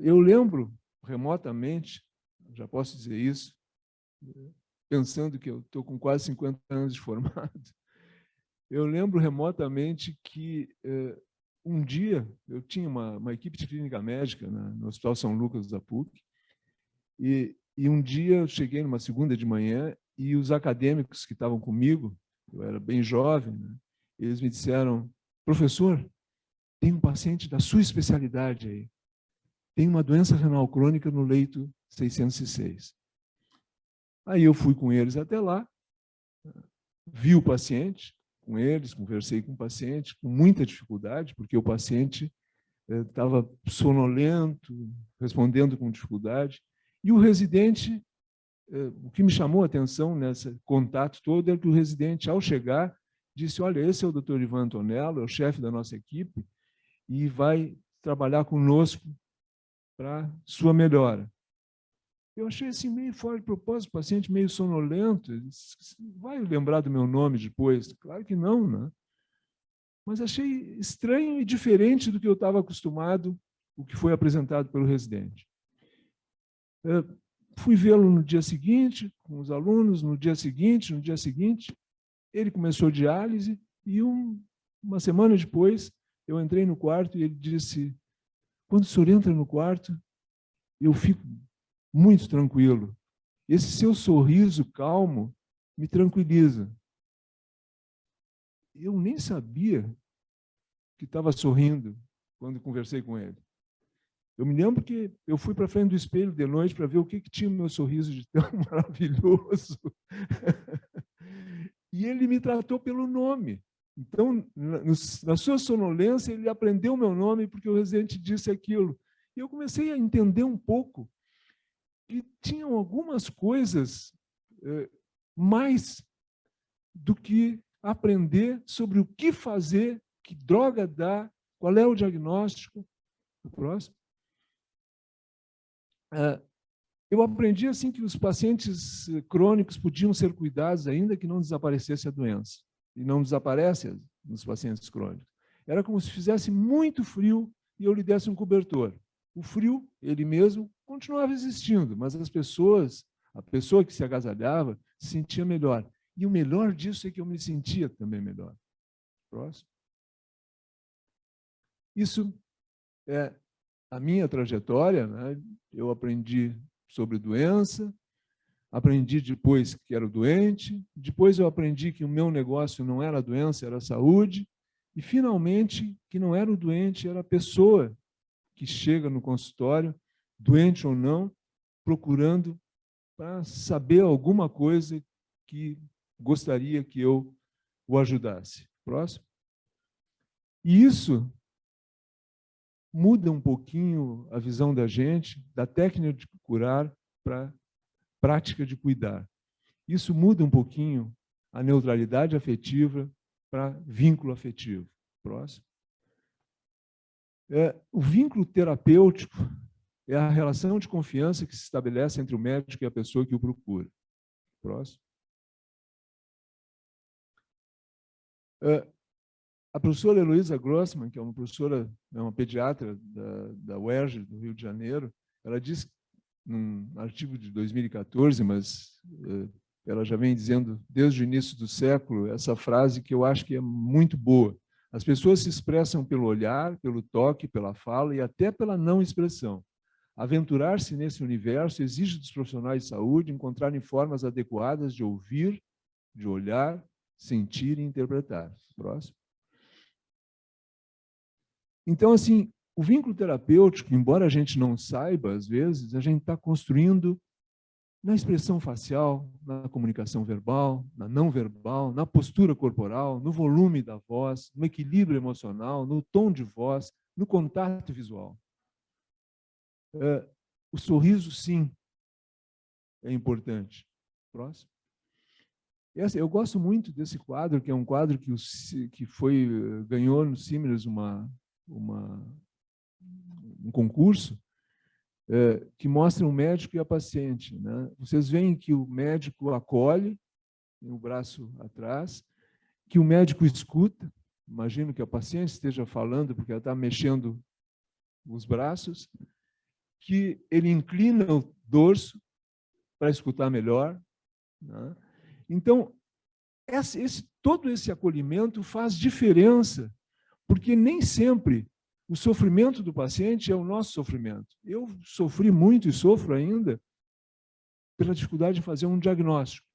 Eu lembro remotamente, já posso dizer isso, pensando que eu estou com quase 50 anos de formado, eu lembro remotamente que um dia, eu tinha uma equipe de clínica médica no Hospital São Lucas da PUC, e um dia eu cheguei numa segunda de manhã e os acadêmicos que estavam comigo, eu era bem jovem, né, eles me disseram: professor, tem um paciente da sua especialidade aí, tem uma doença renal crônica no leito 606. Aí eu fui com eles até lá, vi o paciente com eles, conversei com o paciente com muita dificuldade, porque o paciente estava sonolento, respondendo com dificuldade, e o residente, o que me chamou a atenção nesse contato todo é que o residente, ao chegar, disse: olha, esse é o Dr. Ivan Antonello, é o chefe da nossa equipe, e vai trabalhar conosco para sua melhora. Eu achei assim meio fora de propósito, o paciente meio sonolento, vai lembrar do meu nome depois? Claro que não, né? Mas achei estranho e diferente do que eu estava acostumado, o que foi apresentado pelo residente. Fui vê-lo no dia seguinte, com os alunos, no dia seguinte, ele começou diálise e uma semana depois eu entrei no quarto e ele disse: quando o senhor entra no quarto, eu fico muito tranquilo. Esse seu sorriso calmo me tranquiliza. Eu nem sabia que estava sorrindo quando conversei com ele. Eu me lembro que eu fui para frente do espelho de noite para ver o que tinha no meu sorriso de tão maravilhoso. E ele me tratou pelo nome. Então, na sua sonolência, ele aprendeu o meu nome porque o residente disse aquilo. E eu comecei a entender um pouco que tinham algumas coisas mais do que aprender sobre o que fazer, que droga dá, qual é o diagnóstico. O próximo. Eu aprendi assim que os pacientes crônicos podiam ser cuidados ainda que não desaparecesse a doença. E não desaparece nos pacientes crônicos. Era como se fizesse muito frio e eu lhe desse um cobertor. O frio, ele mesmo, continuava existindo, mas a pessoa que se agasalhava, se sentia melhor. E o melhor disso é que eu me sentia também melhor. Próximo. Isso é a minha trajetória, né? Eu aprendi sobre doença, aprendi depois que era doente, depois eu aprendi que o meu negócio não era doença, era saúde, e finalmente que não era o doente, era a pessoa que chega no consultório, doente ou não, procurando para saber alguma coisa que gostaria que eu o ajudasse. Próximo. E isso muda um pouquinho a visão da gente, da técnica de curar para a prática de cuidar. Isso muda um pouquinho a neutralidade afetiva para vínculo afetivo. Próximo. O vínculo terapêutico é a relação de confiança que se estabelece entre o médico e a pessoa que o procura. Próximo. A professora Heloísa Grossman, que é uma professora, é uma pediatra da UERJ, do Rio de Janeiro, ela disse, num artigo de 2014, mas ela já vem dizendo desde o início do século, essa frase que eu acho que é muito boa. As pessoas se expressam pelo olhar, pelo toque, pela fala e até pela não expressão. Aventurar-se nesse universo exige dos profissionais de saúde encontrarem formas adequadas de ouvir, de olhar, sentir e interpretar. Próximo. Então, assim, o vínculo terapêutico, embora a gente não saiba, às vezes, a gente está construindo na expressão facial, na comunicação verbal, na não verbal, na postura corporal, no volume da voz, no equilíbrio emocional, no tom de voz, no contato visual. O sorriso, sim, é importante. Próximo. Eu gosto muito desse quadro, que é um quadro que ganhou no Simers um concurso que mostra o médico e a paciente, né? Vocês veem que o médico acolhe, tem o braço atrás, que o médico escuta, imagino que a paciente esteja falando porque ela está mexendo os braços, que ele inclina o dorso para escutar melhor, né? Então, todo esse acolhimento faz diferença, Porque nem sempre o sofrimento do paciente é o nosso sofrimento. Eu sofri muito e sofro ainda pela dificuldade de fazer um diagnóstico.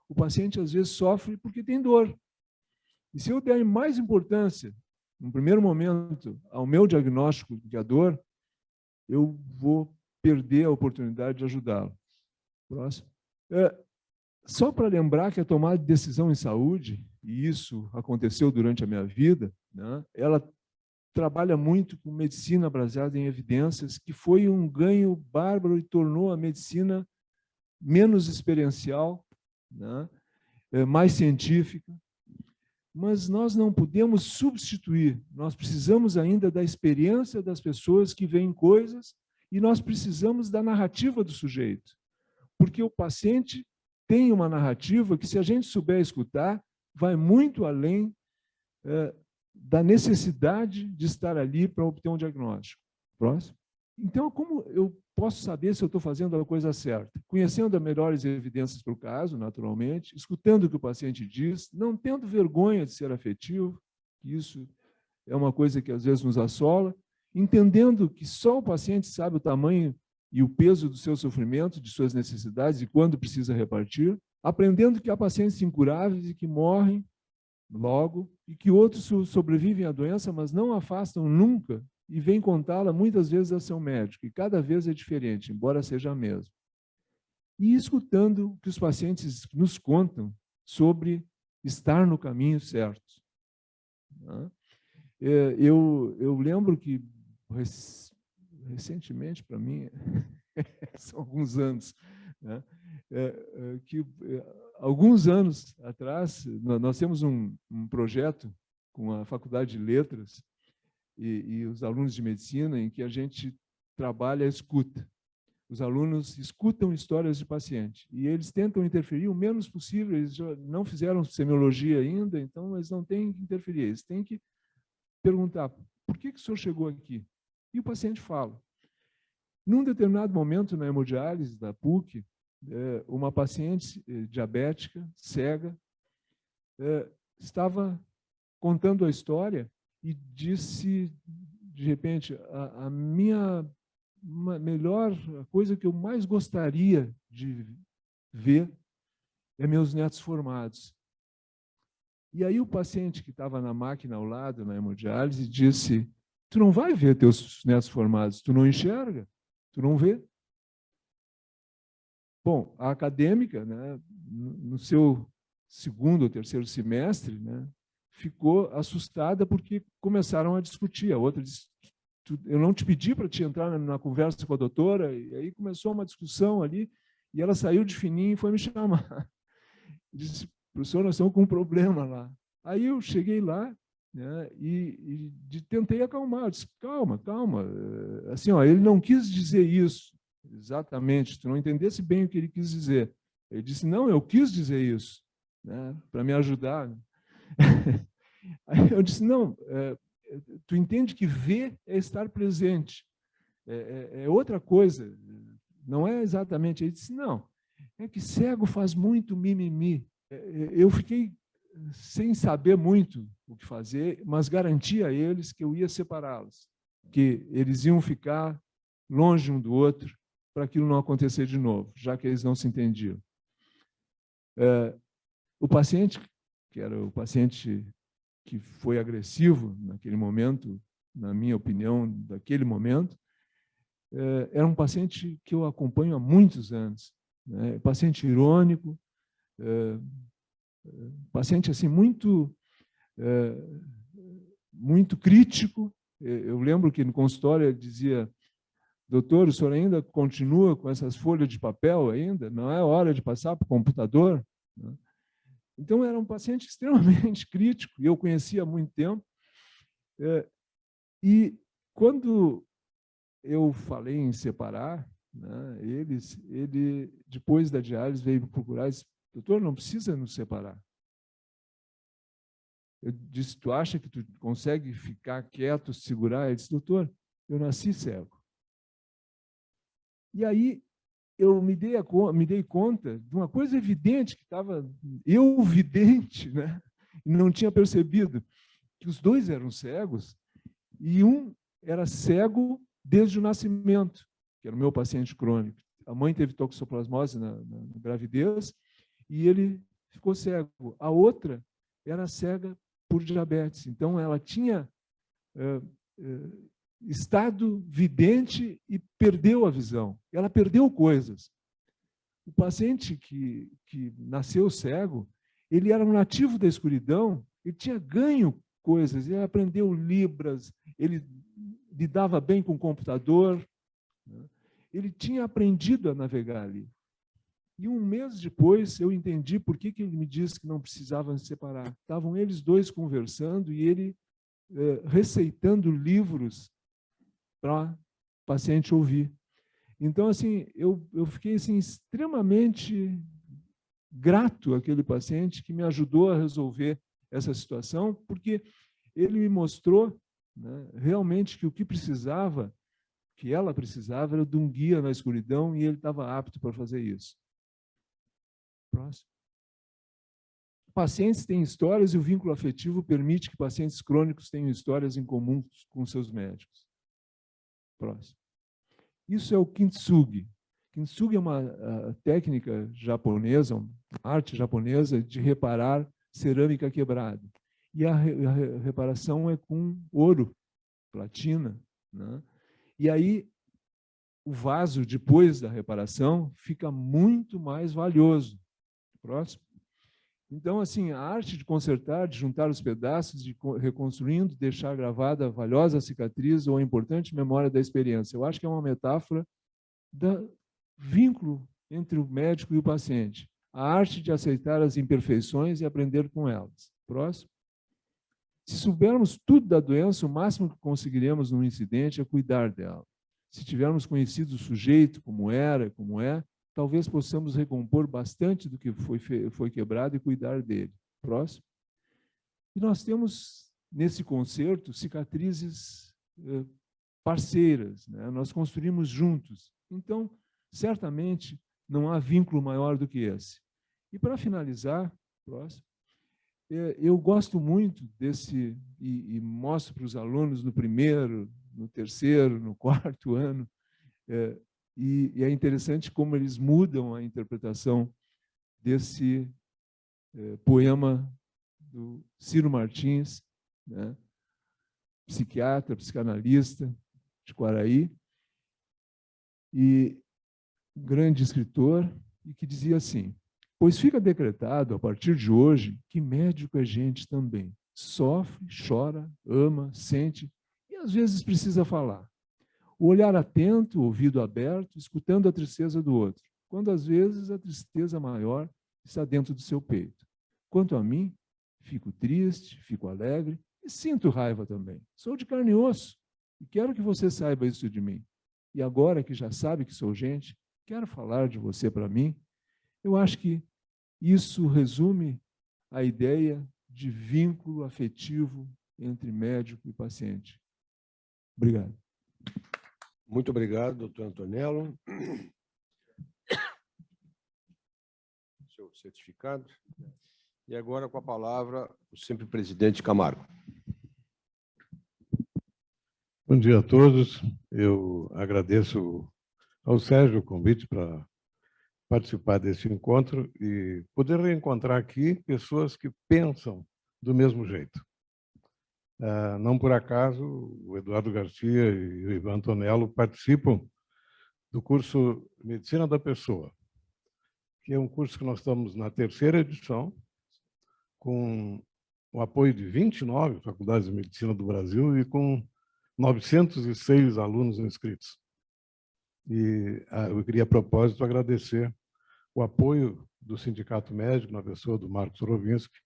O paciente, às vezes, sofre porque tem dor. E se eu der mais importância, no primeiro momento, ao meu diagnóstico de dor, eu vou perder a oportunidade de ajudá-lo. Próximo. Só para lembrar que a tomada de decisão em saúde, e isso aconteceu durante a minha vida, né, ela trabalha muito com medicina baseada em evidências, que foi um ganho bárbaro e tornou a medicina menos experiencial, né, mais científica. Mas nós não podemos substituir, nós precisamos ainda da experiência das pessoas que veem coisas e nós precisamos da narrativa do sujeito. Porque o paciente tem uma narrativa que, se a gente souber escutar, vai muito além da necessidade de estar ali para obter um diagnóstico. Próximo. Então, como eu posso saber se eu estou fazendo a coisa certa? Conhecendo as melhores evidências para o caso, naturalmente, escutando o que o paciente diz, não tendo vergonha de ser afetivo, isso é uma coisa que às vezes nos assola, entendendo que só o paciente sabe o tamanho e o peso do seu sofrimento, de suas necessidades e quando precisa repartir, aprendendo que há pacientes incuráveis e que morrem logo, e que outros sobrevivem à doença, mas não afastam nunca, e vêm contá-la muitas vezes a seu médico, e cada vez é diferente, embora seja a mesma. E escutando o que os pacientes nos contam sobre estar no caminho certo. Eu lembro que, recentemente, para mim, são alguns anos, né, que alguns anos atrás, nós temos um projeto com a Faculdade de Letras e os alunos de medicina, em que a gente trabalha a escuta. Os alunos escutam histórias de paciente e eles tentam interferir o menos possível. Eles já não fizeram semiologia ainda, então eles não têm que interferir. Eles têm que perguntar: por que o senhor chegou aqui? E o paciente fala. Num determinado momento, na hemodiálise da PUC, uma paciente diabética, cega, estava contando a história e disse, de repente, a melhor coisa que eu mais gostaria de ver é meus netos formados. E aí o paciente que estava na máquina ao lado, na hemodiálise, disse: tu não vai ver teus netos formados, tu não enxerga, tu não vê. Bom, a acadêmica, né, no seu segundo ou terceiro semestre, né, ficou assustada porque começaram a discutir. A outra disse: eu não te pedi para te entrar na conversa com a doutora. E aí começou uma discussão ali e ela saiu de fininho e foi me chamar. Disse: professor, nós estamos com um problema lá. Aí eu cheguei lá, né, e tentei acalmar. Eu disse: calma, calma. Assim, ó, ele não quis dizer isso exatamente, tu não entendesse bem o que ele quis dizer. Ele disse: não, eu quis dizer isso, né, para me ajudar. Aí eu disse: não, tu entende que ver é estar presente, é outra coisa, não é exatamente. Ele disse: não, é que cego faz muito mimimi. Eu fiquei sem saber muito o que fazer, mas garanti a eles que eu ia separá-los, que eles iam ficar longe um do outro para aquilo não acontecer de novo, já que eles não se entendiam. O paciente, que era o paciente que foi agressivo naquele momento, na minha opinião, daquele momento, era um paciente que eu acompanho há muitos anos, né? Paciente irônico, paciente assim muito crítico. Eu lembro que no consultório ele dizia: doutor, o senhor ainda continua com essas folhas de papel ainda? Não é hora de passar para o computador? Então, era um paciente extremamente crítico, e eu conhecia há muito tempo. E quando eu falei em separar, né, ele, depois da diálise, veio me procurar e disse: doutor, não precisa nos separar. Eu disse: tu acha que tu consegue ficar quieto, segurar? Ele disse: doutor, eu nasci cego. E aí eu me dei conta de uma coisa evidente que estava eu vidente, né? E não tinha percebido, que os dois eram cegos e um era cego desde o nascimento, que era o meu paciente crônico. A mãe teve toxoplasmose na gravidez e ele ficou cego. A outra era cega por diabetes. Então, ela tinha estado vidente e perdeu a visão. Ela perdeu coisas. O paciente que nasceu cego, ele era um nativo da escuridão, ele tinha ganho coisas, ele aprendeu Libras, ele lidava bem com o computador, né? Ele tinha aprendido a navegar ali. E um mês depois, eu entendi por que ele me disse que não precisavam se separar. Estavam eles dois conversando e ele receitando livros para o paciente ouvir. Então, assim, eu fiquei assim, extremamente grato àquele paciente que me ajudou a resolver essa situação, porque ele me mostrou, né, realmente que o que precisava, que ela precisava, era de um guia na escuridão e ele estava apto para fazer isso. Próximo. Pacientes têm histórias e o vínculo afetivo permite que pacientes crônicos tenham histórias em comum com seus médicos. Próximo. Isso é o Kintsugi. Kintsugi é uma técnica japonesa, uma arte japonesa de reparar cerâmica quebrada. E a reparação é com ouro, platina, né? E aí o vaso, depois da reparação, fica muito mais valioso. Próximo. Então, assim, a arte de consertar, de juntar os pedaços, de reconstruindo, deixar gravada a valiosa cicatriz ou a importante memória da experiência. Eu acho que é uma metáfora do vínculo entre o médico e o paciente. A arte de aceitar as imperfeições e aprender com elas. Próximo. Se soubermos tudo da doença, o máximo que conseguiremos num incidente é cuidar dela. Se tivermos conhecido o sujeito, como era, como é, talvez possamos recompor bastante do que foi quebrado e cuidar dele. Próximo. E nós temos, nesse concerto, cicatrizes parceiras, né? Nós construímos juntos. Então, certamente, não há vínculo maior do que esse. E, para finalizar, próximo, eu gosto muito desse, e mostro para os alunos no primeiro, no terceiro, no quarto ano, e é interessante como eles mudam a interpretação desse poema do Ciro Martins, né? Psiquiatra, psicanalista de Quaraí, e grande escritor, e que dizia assim: pois fica decretado, a partir de hoje, que médico é gente também. Sofre, chora, ama, sente, e às vezes precisa falar. O olhar atento, o ouvido aberto, escutando a tristeza do outro, quando às vezes a tristeza maior está dentro do seu peito. Quanto a mim, fico triste, fico alegre e sinto raiva também. Sou de carne e osso e quero que você saiba isso de mim. E agora que já sabe que sou gente, quero falar de você para mim. Eu acho que isso resume a ideia de vínculo afetivo entre médico e paciente. Obrigado. Muito obrigado, doutor Antonello. Seu certificado. E agora, com a palavra, o sempre presidente Camargo. Bom dia a todos. Eu agradeço ao Sérgio o convite para participar desse encontro e poder reencontrar aqui pessoas que pensam do mesmo jeito. Não por acaso, o Eduardo Garcia e o Ivan Antonello participam do curso Medicina da Pessoa, que é um curso que nós estamos na 3ª edição, com o apoio de 29 faculdades de medicina do Brasil e com 906 alunos inscritos. E eu queria, a propósito, agradecer o apoio do Sindicato Médico, na pessoa do Marcos Rovinski,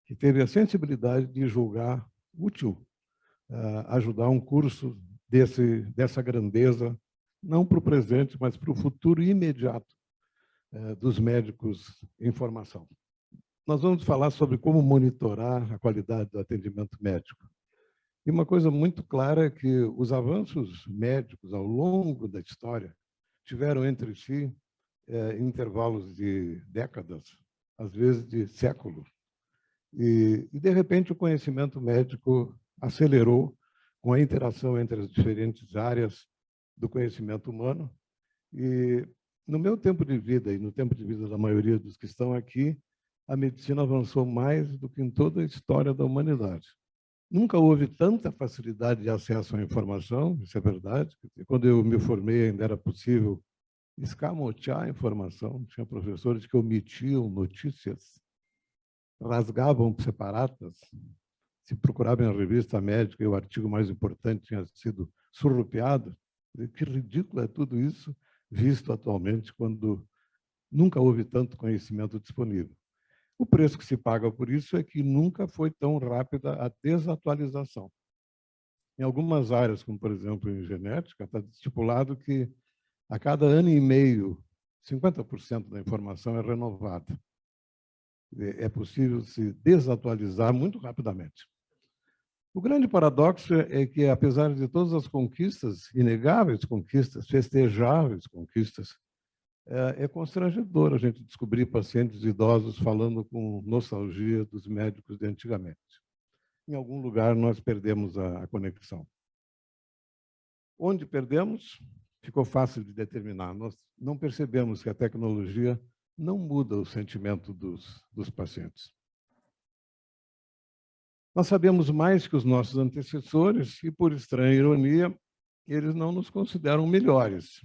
que teve a sensibilidade de julgar útil ajudar um curso dessa grandeza, não para o presente, mas para o futuro imediato dos médicos em formação. Nós vamos falar sobre como monitorar a qualidade do atendimento médico. E uma coisa muito clara é que os avanços médicos ao longo da história tiveram entre si intervalos de décadas, às vezes de séculos. de repente, o conhecimento médico acelerou com a interação entre as diferentes áreas do conhecimento humano. E, no meu tempo de vida e no tempo de vida da maioria dos que estão aqui, a medicina avançou mais do que em toda a história da humanidade. Nunca houve tanta facilidade de acesso à informação, isso é verdade. Quando eu me formei, ainda era possível escamotear a informação. Tinha professores que omitiam notícias, rasgavam separatas. Se procuravam a revista médica e o artigo mais importante tinha sido surrupiado. Que ridículo é tudo isso, visto atualmente, quando nunca houve tanto conhecimento disponível. O preço que se paga por isso é que nunca foi tão rápida a desatualização. Em algumas áreas, como, por exemplo, em genética, está estipulado que a cada ano e meio, 50% da informação é renovada. É possível se desatualizar muito rapidamente. O grande paradoxo é que, apesar de todas as conquistas, inegáveis conquistas, festejáveis conquistas, é constrangedor a gente descobrir pacientes idosos falando com nostalgia dos médicos de antigamente. Em algum lugar, nós perdemos a conexão. Onde perdemos, ficou fácil de determinar. Nós não percebemos que a tecnologia não muda o sentimento dos pacientes. Nós sabemos mais que os nossos antecessores e, por estranha ironia, eles não nos consideram melhores.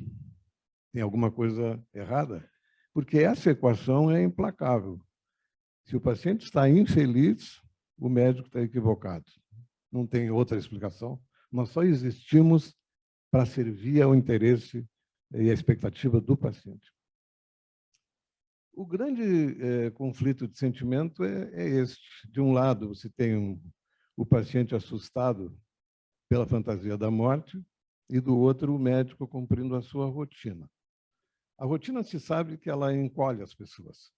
Tem alguma coisa errada? Porque essa equação é implacável. Se o paciente está infeliz, o médico está equivocado. Não tem outra explicação. Nós só existimos para servir ao interesse e à expectativa do paciente. O grande conflito de sentimento é este. De um lado, você tem o paciente assustado pela fantasia da morte e, do outro, o médico cumprindo a sua rotina. A rotina se sabe que ela encolhe as pessoas,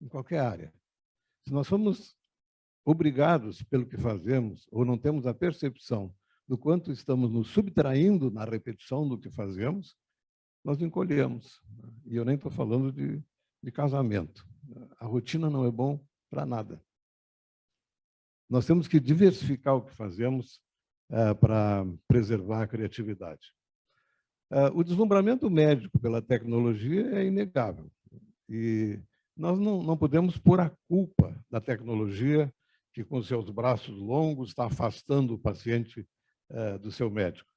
em qualquer área. Se nós somos obrigados pelo que fazemos, ou não temos a percepção do quanto estamos nos subtraindo na repetição do que fazemos, nós encolhemos. E eu nem estou falando de casamento. A rotina não é bom para nada. Nós temos que diversificar o que fazemos para preservar a criatividade. O deslumbramento médico pela tecnologia é inegável. E nós não podemos pôr a culpa da tecnologia que, com seus braços longos, está afastando o paciente do seu médico.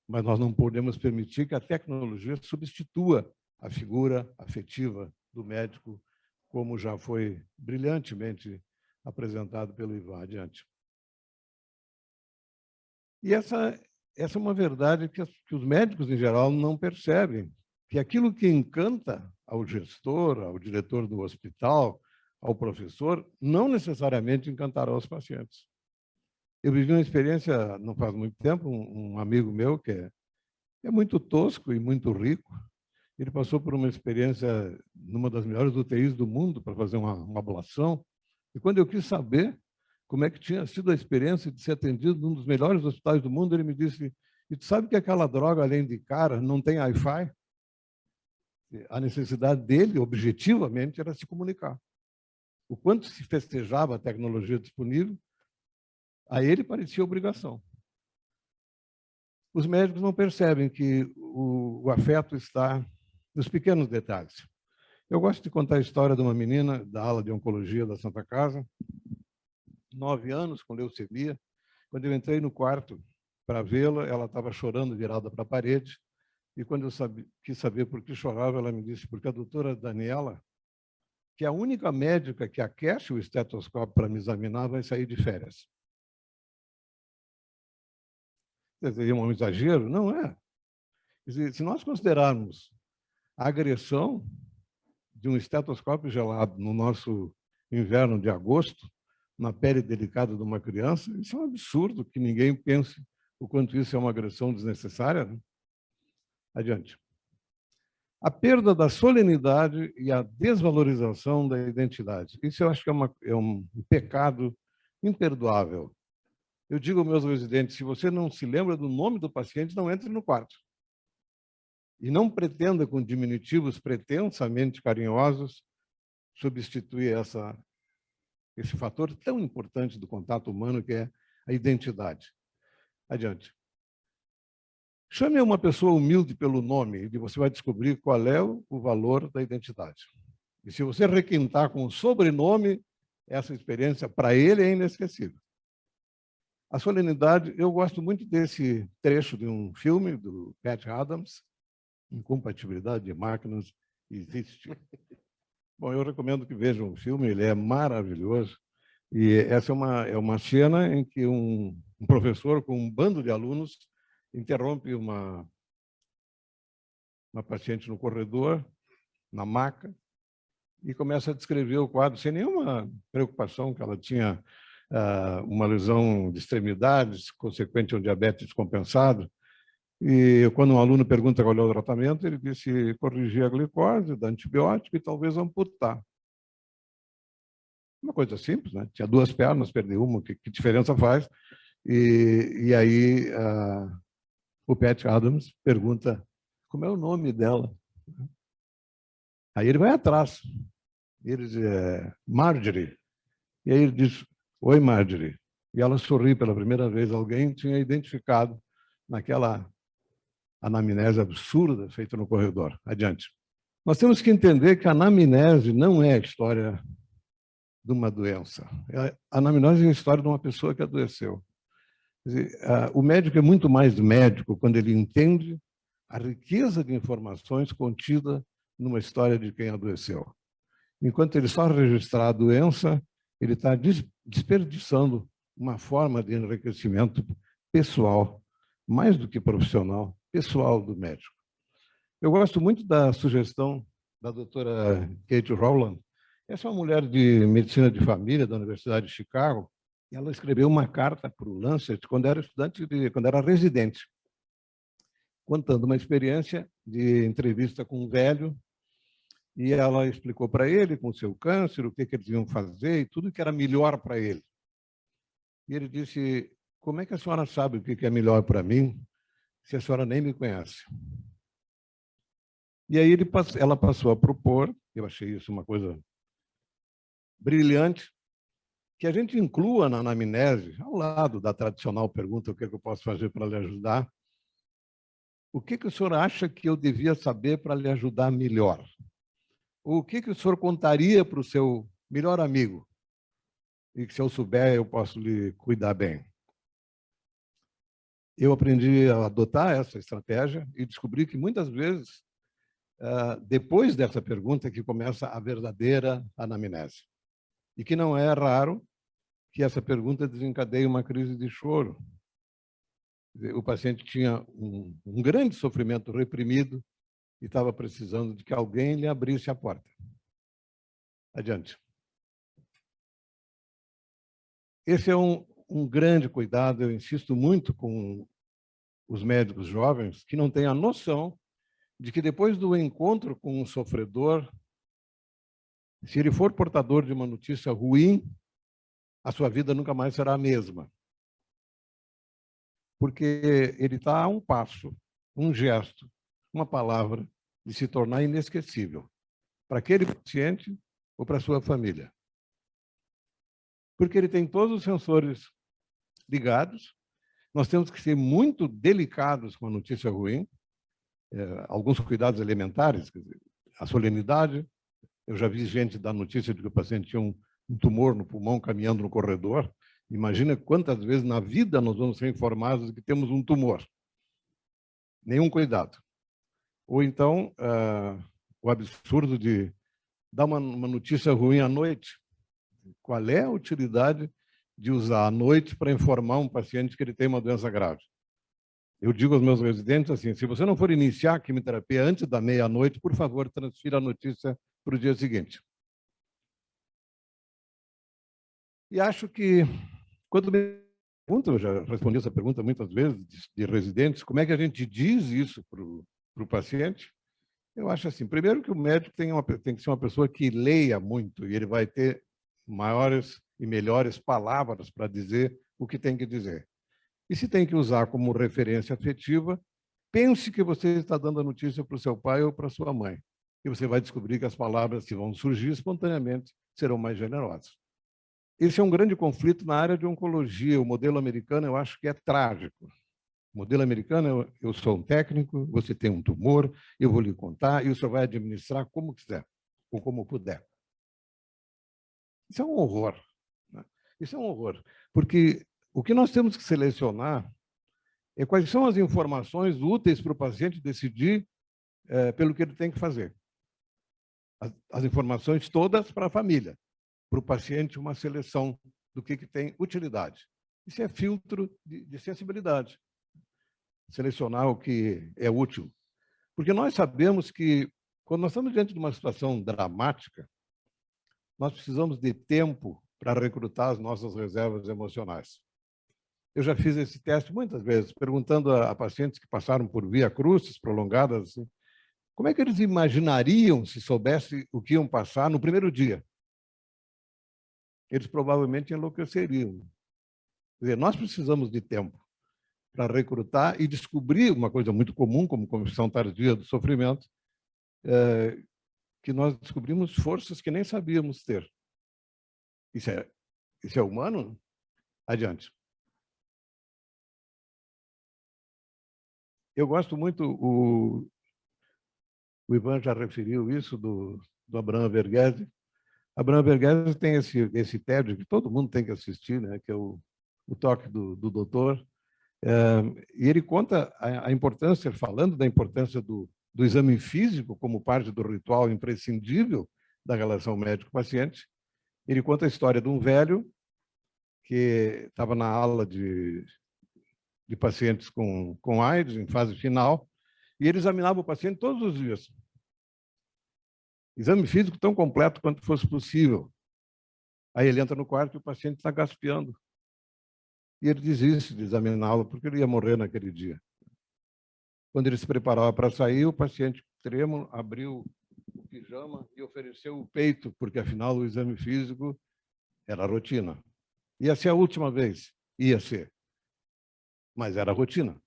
Mas nós não podemos permitir que a tecnologia substitua a figura afetiva do médico, como já foi brilhantemente apresentado pelo Ivan adiante. E essa é uma verdade que os médicos, em geral, não percebem, que aquilo que encanta ao gestor, ao diretor do hospital, ao professor, não necessariamente encantará os pacientes. Eu vivi uma experiência, não faz muito tempo, um amigo meu que é muito tosco e muito rico. Ele passou por uma experiência numa das melhores UTIs do mundo para fazer uma ablação. E quando eu quis saber como é que tinha sido a experiência de ser atendido num dos melhores hospitais do mundo, ele me disse: e tu sabe que aquela droga, além de cara, não tem Wi-Fi? A necessidade dele, objetivamente, era se comunicar. O quanto se festejava a tecnologia disponível, a ele parecia obrigação. Os médicos não percebem que o afeto está nos pequenos detalhes. Eu gosto de contar a história de uma menina da ala de oncologia da Santa Casa, 9 anos, com leucemia. Quando eu entrei no quarto para vê-la, ela estava chorando, virada para a parede. E quando eu quis saber por que chorava, ela me disse: porque a doutora Daniela, que é a única médica que aquece o estetoscópio para me examinar, vai sair de férias. Quer dizer, é um exagero? Não é. Quer dizer, se nós considerarmos a agressão de um estetoscópio gelado no nosso inverno de agosto, na pele delicada de uma criança, isso é um absurdo que ninguém pense o quanto isso é uma agressão desnecessária. Né? Adiante. A perda da solenidade e a desvalorização da identidade. Isso eu acho que é um pecado imperdoável. Eu digo aos meus residentes: se você não se lembra do nome do paciente, não entre no quarto. E não pretenda, com diminutivos pretensamente carinhosos, substituir esse fator tão importante do contato humano, que é a identidade. Adiante. Chame uma pessoa humilde pelo nome e você vai descobrir qual é o valor da identidade. E se você requintar com o sobrenome, essa experiência, para ele, é inesquecível. A solenidade, eu gosto muito desse trecho de um filme do Pat Adams, Incompatibilidade de Máquinas Existe. Bom, eu recomendo que vejam o filme, ele é maravilhoso. E essa é uma cena em que um professor com um bando de alunos interrompe uma paciente no corredor, na maca, e começa a descrever o quadro sem nenhuma preocupação que ela tinha uma lesão de extremidades, consequente a um diabetes descompensado. E quando um aluno pergunta qual é o tratamento, ele disse corrigir a glicose, dar antibiótico e talvez amputar. Uma coisa simples, né? Tinha 2 pernas, perdeu uma, que diferença faz? E aí o Pat Adams pergunta como é o nome dela. Aí ele vai atrás. Ele diz, Marjorie. E aí ele diz, oi, Marjorie. E ela sorri pela primeira vez. Alguém tinha identificado naquela anamnese absurda feita no corredor. Adiante. Nós temos que entender que a anamnese não é a história de uma doença. A anamnese é a história de uma pessoa que adoeceu. Quer dizer, o médico é muito mais médico quando ele entende a riqueza de informações contida numa história de quem adoeceu. Enquanto ele só registrar a doença, ele está desperdiçando uma forma de enriquecimento pessoal, mais do que profissional, pessoal do médico. Eu gosto muito da sugestão da doutora Kate Rowland. Essa é uma mulher de medicina de família da Universidade de Chicago, e ela escreveu uma carta para o Lancet quando era quando era residente, contando uma experiência de entrevista com um velho, e ela explicou para ele, com o seu câncer, o que eles iam fazer e tudo que era melhor para ele. E ele disse, como é que a senhora sabe o que é melhor para mim, se a senhora nem me conhece? E aí ela passou a propor, eu achei isso uma coisa brilhante, que a gente inclua na anamnese, ao lado da tradicional pergunta, o que eu posso fazer para lhe ajudar, o que o senhor acha que eu devia saber para lhe ajudar melhor? O que o senhor contaria para o seu melhor amigo? E que, se eu souber, eu posso lhe cuidar bem. Eu aprendi a adotar essa estratégia e descobri que, muitas vezes, depois dessa pergunta, que começa a verdadeira anamnese. E que não é raro que essa pergunta desencadeie uma crise de choro. O paciente tinha um grande sofrimento reprimido e estava precisando de que alguém lhe abrisse a porta. Adiante. Esse é um grande cuidado, eu insisto muito com os médicos jovens que não têm a noção de que depois do encontro com um sofredor, se ele for portador de uma notícia ruim, a sua vida nunca mais será a mesma. Porque ele está a um passo, um gesto, uma palavra de se tornar inesquecível para aquele paciente ou para a sua família. Porque ele tem todos os sensores ligados, nós temos que ser muito delicados com a notícia ruim, alguns cuidados elementares, quer dizer, a solenidade. Eu já vi gente dar notícia de que o paciente tinha um tumor no pulmão caminhando no corredor. Imagina quantas vezes na vida nós vamos ser informados de que temos um tumor. Nenhum cuidado. Ou então, o absurdo de dar uma notícia ruim à noite. Qual é a utilidade de usar à noite para informar um paciente que ele tem uma doença grave? Eu digo aos meus residentes assim, se você não for iniciar a quimioterapia antes da meia-noite, por favor, transfira a notícia para o dia seguinte. E acho que, quando me perguntam, eu já respondi essa pergunta muitas vezes, de residentes, como é que a gente diz isso para o paciente? Eu acho assim, primeiro que o médico tem que ser uma pessoa que leia muito, e ele vai ter maiores e melhores palavras para dizer o que tem que dizer. E se tem que usar como referência afetiva, pense que você está dando a notícia para o seu pai ou para a sua mãe. E você vai descobrir que as palavras que vão surgir espontaneamente serão mais generosas. esse é um grande conflito na área de oncologia. O modelo americano, eu acho que é trágico. O modelo americano, eu sou um técnico, você tem um tumor, eu vou lhe contar e o senhor vai administrar como quiser, ou como puder. Isso é um horror. Né? Isso é um horror. Porque o que nós temos que selecionar é quais são as informações úteis para o paciente decidir pelo que ele tem que fazer. As informações todas para a família. Para o paciente, uma seleção do que tem utilidade. Isso é filtro de sensibilidade. Selecionar o que é útil. Porque nós sabemos que, quando nós estamos diante de uma situação dramática, nós precisamos de tempo para recrutar as nossas reservas emocionais. Eu já fiz esse teste muitas vezes, perguntando a pacientes que passaram por via crucis prolongadas, assim, como é que eles imaginariam se soubessem o que iam passar no primeiro dia? Eles provavelmente enlouqueceriam. Quer dizer, nós precisamos de tempo para recrutar e descobrir uma coisa muito comum, como confissão tardia do sofrimento, que nós descobrimos forças que nem sabíamos ter. Isso é humano? Adiante. Eu gosto muito, o Ivan já referiu isso, do Abraham Verghese. Abraham Verghese tem esse TED que todo mundo tem que assistir, né, que é o toque do doutor. E ele conta a importância, falando da importância do exame físico como parte do ritual imprescindível da relação médico-paciente. Ele conta a história de um velho que estava na ala de pacientes com AIDS, em fase final, e ele examinava o paciente todos os dias. Exame físico tão completo quanto fosse possível. Aí ele entra no quarto e o paciente está gaspeando. E ele desiste de examiná-lo, porque ele ia morrer naquele dia. Quando ele se preparava para sair, o paciente trêmulo abriu o pijama e ofereceu o peito, porque, afinal, o exame físico era rotina. Ia ser a última vez? Ia ser. Mas era rotina.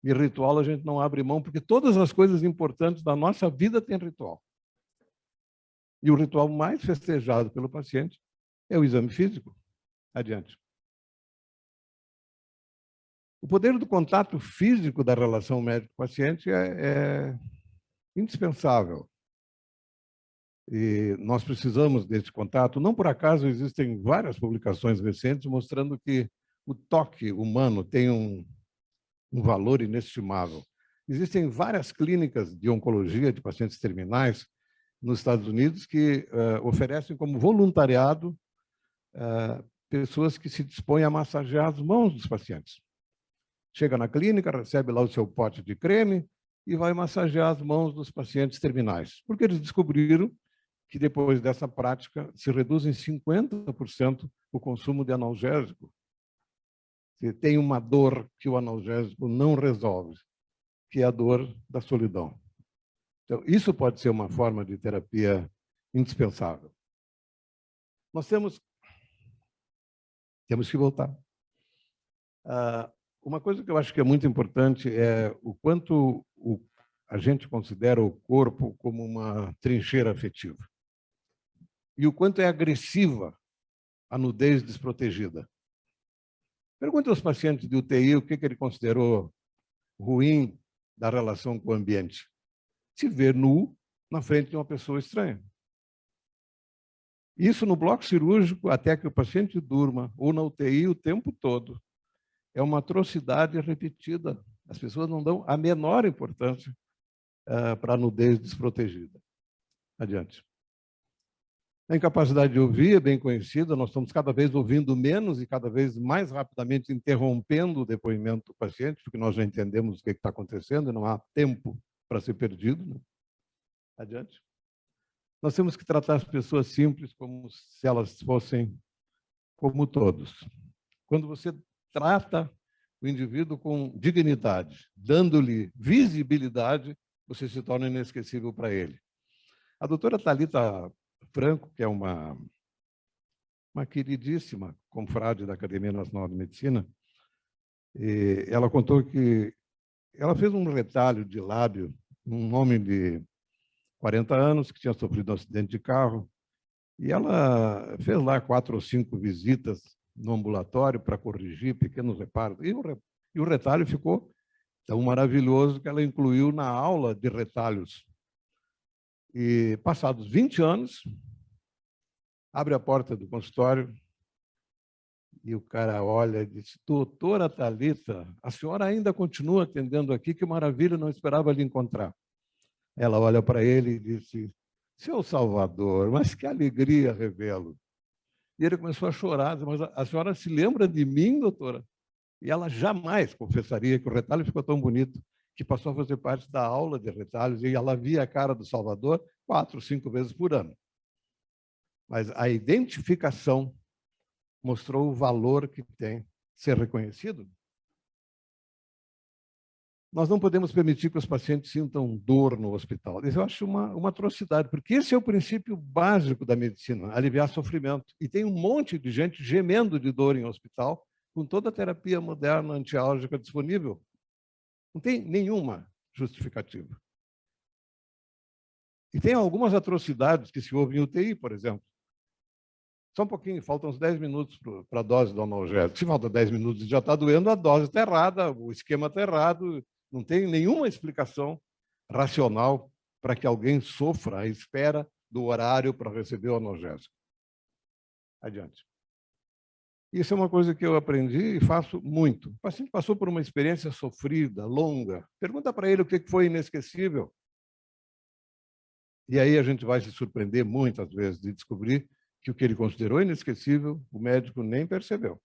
E ritual a gente não abre mão, porque todas as coisas importantes da nossa vida têm ritual. E o ritual mais festejado pelo paciente é o exame físico. Adiante. O poder do contato físico da relação médico-paciente é indispensável. E nós precisamos desse contato. Não por acaso existem várias publicações recentes mostrando que o toque humano tem um valor inestimável. Existem várias clínicas de oncologia de pacientes terminais nos Estados Unidos que oferecem como voluntariado pessoas que se dispõem a massagear as mãos dos pacientes. Chega na clínica, recebe lá o seu pote de creme e vai massagear as mãos dos pacientes terminais. Porque eles descobriram que depois dessa prática se reduz em 50% o consumo de analgésico. Se tem uma dor que o analgésico não resolve, que é a dor da solidão. Então, isso pode ser uma forma de terapia indispensável. Nós temos que voltar. Uma coisa que eu acho que é muito importante é o quanto a gente considera o corpo como uma trincheira afetiva. E o quanto é agressiva a nudez desprotegida. Pergunte aos pacientes de UTI o que ele considerou ruim da relação com o ambiente. Se ver nu na frente de uma pessoa estranha. Isso no bloco cirúrgico, até que o paciente durma, ou na UTI o tempo todo, é uma atrocidade repetida. As pessoas não dão a menor importância para a nudez desprotegida. Adiante. A incapacidade de ouvir é bem conhecida, nós estamos cada vez ouvindo menos e cada vez mais rapidamente interrompendo o depoimento do paciente, porque nós já entendemos o que está acontecendo e não há tempo para ser perdido. Né? Adiante. Nós temos que tratar as pessoas simples como se elas fossem como todos. Quando você trata o indivíduo com dignidade, dando-lhe visibilidade, você se torna inesquecível para ele. A doutora Thalita Franco, que é uma queridíssima confrade da Academia Nacional de Medicina, ela contou que ela fez um retalho de lábio, um homem de 40 anos que tinha sofrido um acidente de carro E ela fez lá 4 ou 5 visitas no ambulatório para corrigir pequenos reparos. E o retalho ficou tão maravilhoso que ela incluiu na aula de retalhos. E, passados 20 anos, abre a porta do consultório e o cara olha e diz: doutora Thalita, a senhora ainda continua atendendo aqui? Que maravilha, não esperava lhe encontrar. Ela olha para ele e disse: seu Salvador, mas que alegria revê-lo. E ele começou a chorar, mas a senhora se lembra de mim, doutora? E ela jamais confessaria que o retalho ficou tão bonito que passou a fazer parte da aula de retalhos e ela via a cara do Salvador 4, 5 vezes por ano. Mas a identificação mostrou o valor que tem ser reconhecido. Nós não podemos permitir que os pacientes sintam dor no hospital. Isso eu acho uma atrocidade, porque esse é o princípio básico da medicina, aliviar sofrimento. E tem um monte de gente gemendo de dor em hospital, com toda a terapia moderna antiálgica disponível. Não tem nenhuma justificativa. E tem algumas atrocidades que se ouvem em UTI, por exemplo. Só um pouquinho, faltam uns 10 minutos para a dose do analgésico. Se falta 10 minutos e já está doendo, a dose está errada, o esquema está errado. Não tem nenhuma explicação racional para que alguém sofra à espera do horário para receber o analgésico. Adiante. Isso é uma coisa que eu aprendi e faço muito. O paciente passou por uma experiência sofrida, longa. Pergunta para ele o que foi inesquecível. E aí a gente vai se surpreender muitas vezes de descobrir que o que ele considerou inesquecível, o médico nem percebeu.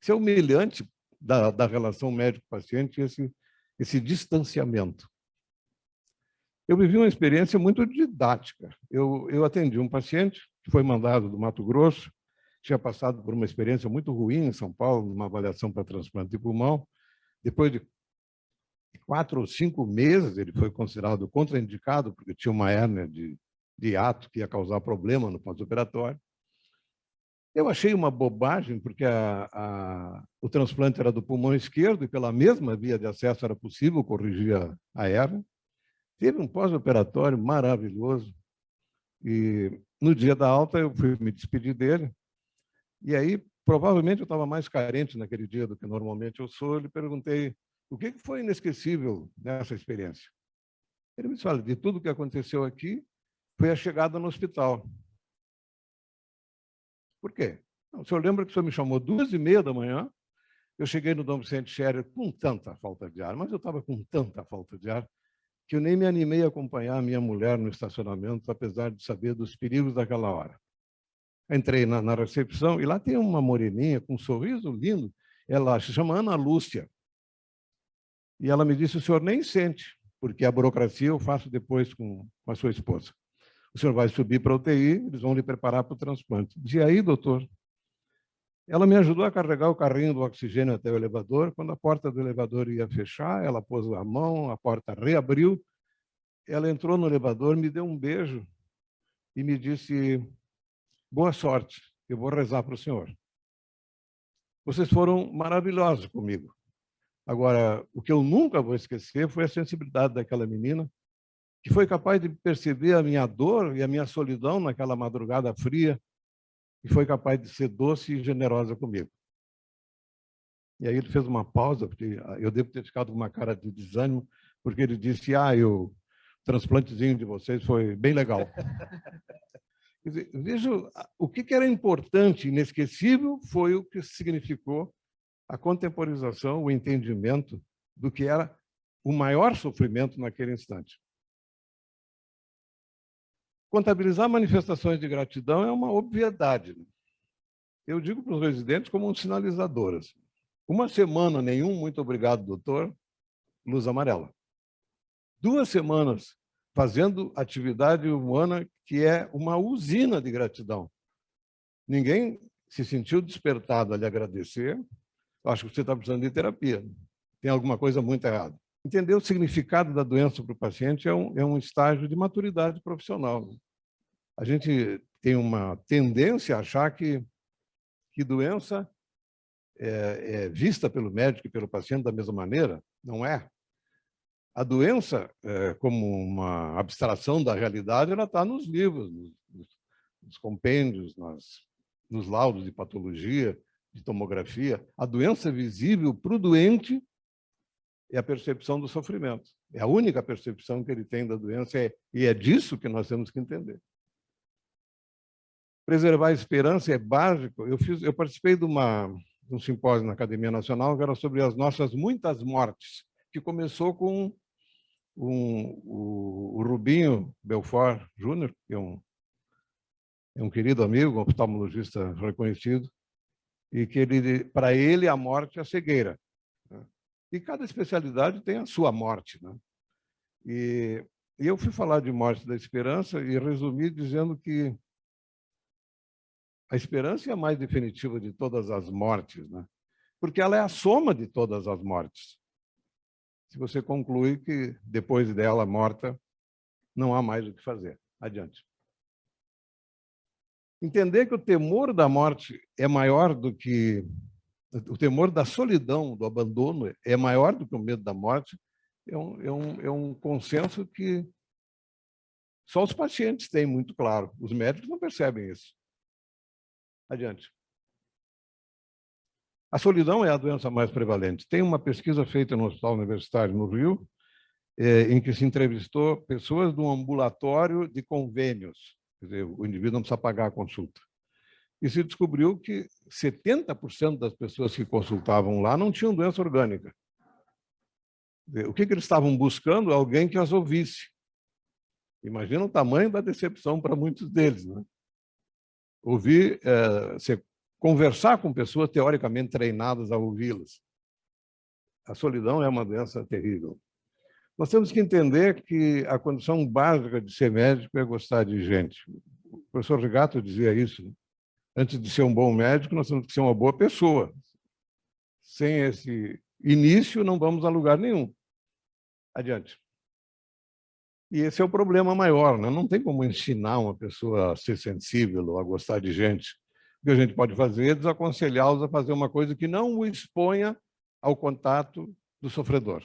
Isso é humilhante da relação médico-paciente, esse distanciamento. Eu vivi uma experiência muito didática. Eu atendi um paciente que foi mandado do Mato Grosso, tinha passado por uma experiência muito ruim em São Paulo, numa avaliação para transplante de pulmão. Depois de 4 ou 5 meses, ele foi considerado contraindicado, porque tinha uma hérnia de hiato que ia causar problema no pós-operatório. Eu achei uma bobagem, porque o transplante era do pulmão esquerdo e pela mesma via de acesso era possível corrigir a hérnia. Teve um pós-operatório maravilhoso. E no dia da alta eu fui me despedir dele. E aí, provavelmente, eu estava mais carente naquele dia do que normalmente eu sou. Eu lhe perguntei o que foi inesquecível nessa experiência. Ele me disse: olha, de tudo que aconteceu aqui, foi a chegada no hospital. Por quê? O senhor lembra que o senhor me chamou 2h30 da manhã? Eu cheguei no Dom Vicente Scherer com tanta falta de ar, mas eu estava com tanta falta de ar que eu nem me animei a acompanhar a minha mulher no estacionamento, apesar de saber dos perigos daquela hora. Entrei na recepção e lá tem uma moreninha com um sorriso lindo. Ela se chama Ana Lúcia. E ela me disse: o senhor nem sente, porque a burocracia eu faço depois com a sua esposa. O senhor vai subir para a UTI, eles vão lhe preparar para o transplante. E aí, doutor? Ela me ajudou a carregar o carrinho do oxigênio até o elevador. Quando a porta do elevador ia fechar, ela pôs a mão, a porta reabriu. Ela entrou no elevador, me deu um beijo e me disse: boa sorte, eu vou rezar para o senhor. Vocês foram maravilhosos comigo. Agora, o que eu nunca vou esquecer foi a sensibilidade daquela menina, que foi capaz de perceber a minha dor e a minha solidão naquela madrugada fria, e foi capaz de ser doce e generosa comigo. E aí ele fez uma pausa, porque eu devo ter ficado com uma cara de desânimo, porque ele disse: o transplantezinho de vocês foi bem legal. Quer dizer, veja, o que era importante, inesquecível, foi o que significou a contemporização, o entendimento do que era o maior sofrimento naquele instante. Contabilizar manifestações de gratidão é uma obviedade. Eu digo para os residentes como um sinalizador. Assim. Uma semana, nenhum muito obrigado, doutor, luz amarela. 2 semanas fazendo atividade humana que é uma usina de gratidão. Ninguém se sentiu despertado a lhe agradecer. Eu acho que você está precisando de terapia. Tem alguma coisa muito errada. Entender o significado da doença para o paciente é um estágio de maturidade profissional. A gente tem uma tendência a achar que doença é vista pelo médico e pelo paciente da mesma maneira. Não é. A doença, como uma abstração da realidade, ela está nos livros, nos compêndios, nos laudos de patologia, de tomografia, a doença visível para o doente é a percepção do sofrimento. É a única percepção que ele tem da doença, e é disso que nós temos que entender. Preservar a esperança é básico. Eu participei de um simpósio na Academia Nacional que era sobre as nossas muitas mortes, que começou com o Rubinho Belfort Júnior, que é um querido amigo, um oftalmologista reconhecido, e que para ele a morte é a cegueira. E cada especialidade tem a sua morte, né? E eu fui falar de morte da esperança e resumi dizendo que a esperança é a mais definitiva de todas as mortes, né? Porque ela é a soma de todas as mortes. Se você conclui que depois dela morta, não há mais o que fazer. Adiante. Entender que o temor da morte é maior do que... O temor da solidão, do abandono, é maior do que o medo da morte, é um consenso que só os pacientes têm muito claro. Os médicos não percebem isso. Adiante. A solidão é a doença mais prevalente. Tem uma pesquisa feita no Hospital Universitário no Rio, em que se entrevistou pessoas de um ambulatório de convênios. Quer dizer, o indivíduo não precisa pagar a consulta. E se descobriu que 70% das pessoas que consultavam lá não tinham doença orgânica. O que eles estavam buscando? Alguém que as ouvisse. Imagina o tamanho da decepção para muitos deles, né? Ouvir, conversar com pessoas teoricamente treinadas a ouvi-las. A solidão é uma doença terrível. Nós temos que entender que a condição básica de ser médico é gostar de gente. O professor Rigato dizia isso, né? Antes de ser um bom médico, nós temos que ser uma boa pessoa. Sem esse início, não vamos a lugar nenhum. Adiante. E esse é o problema maior, né? Não tem como ensinar uma pessoa a ser sensível ou a gostar de gente. O que a gente pode fazer é desaconselhá-los a fazer uma coisa que não o exponha ao contato do sofredor.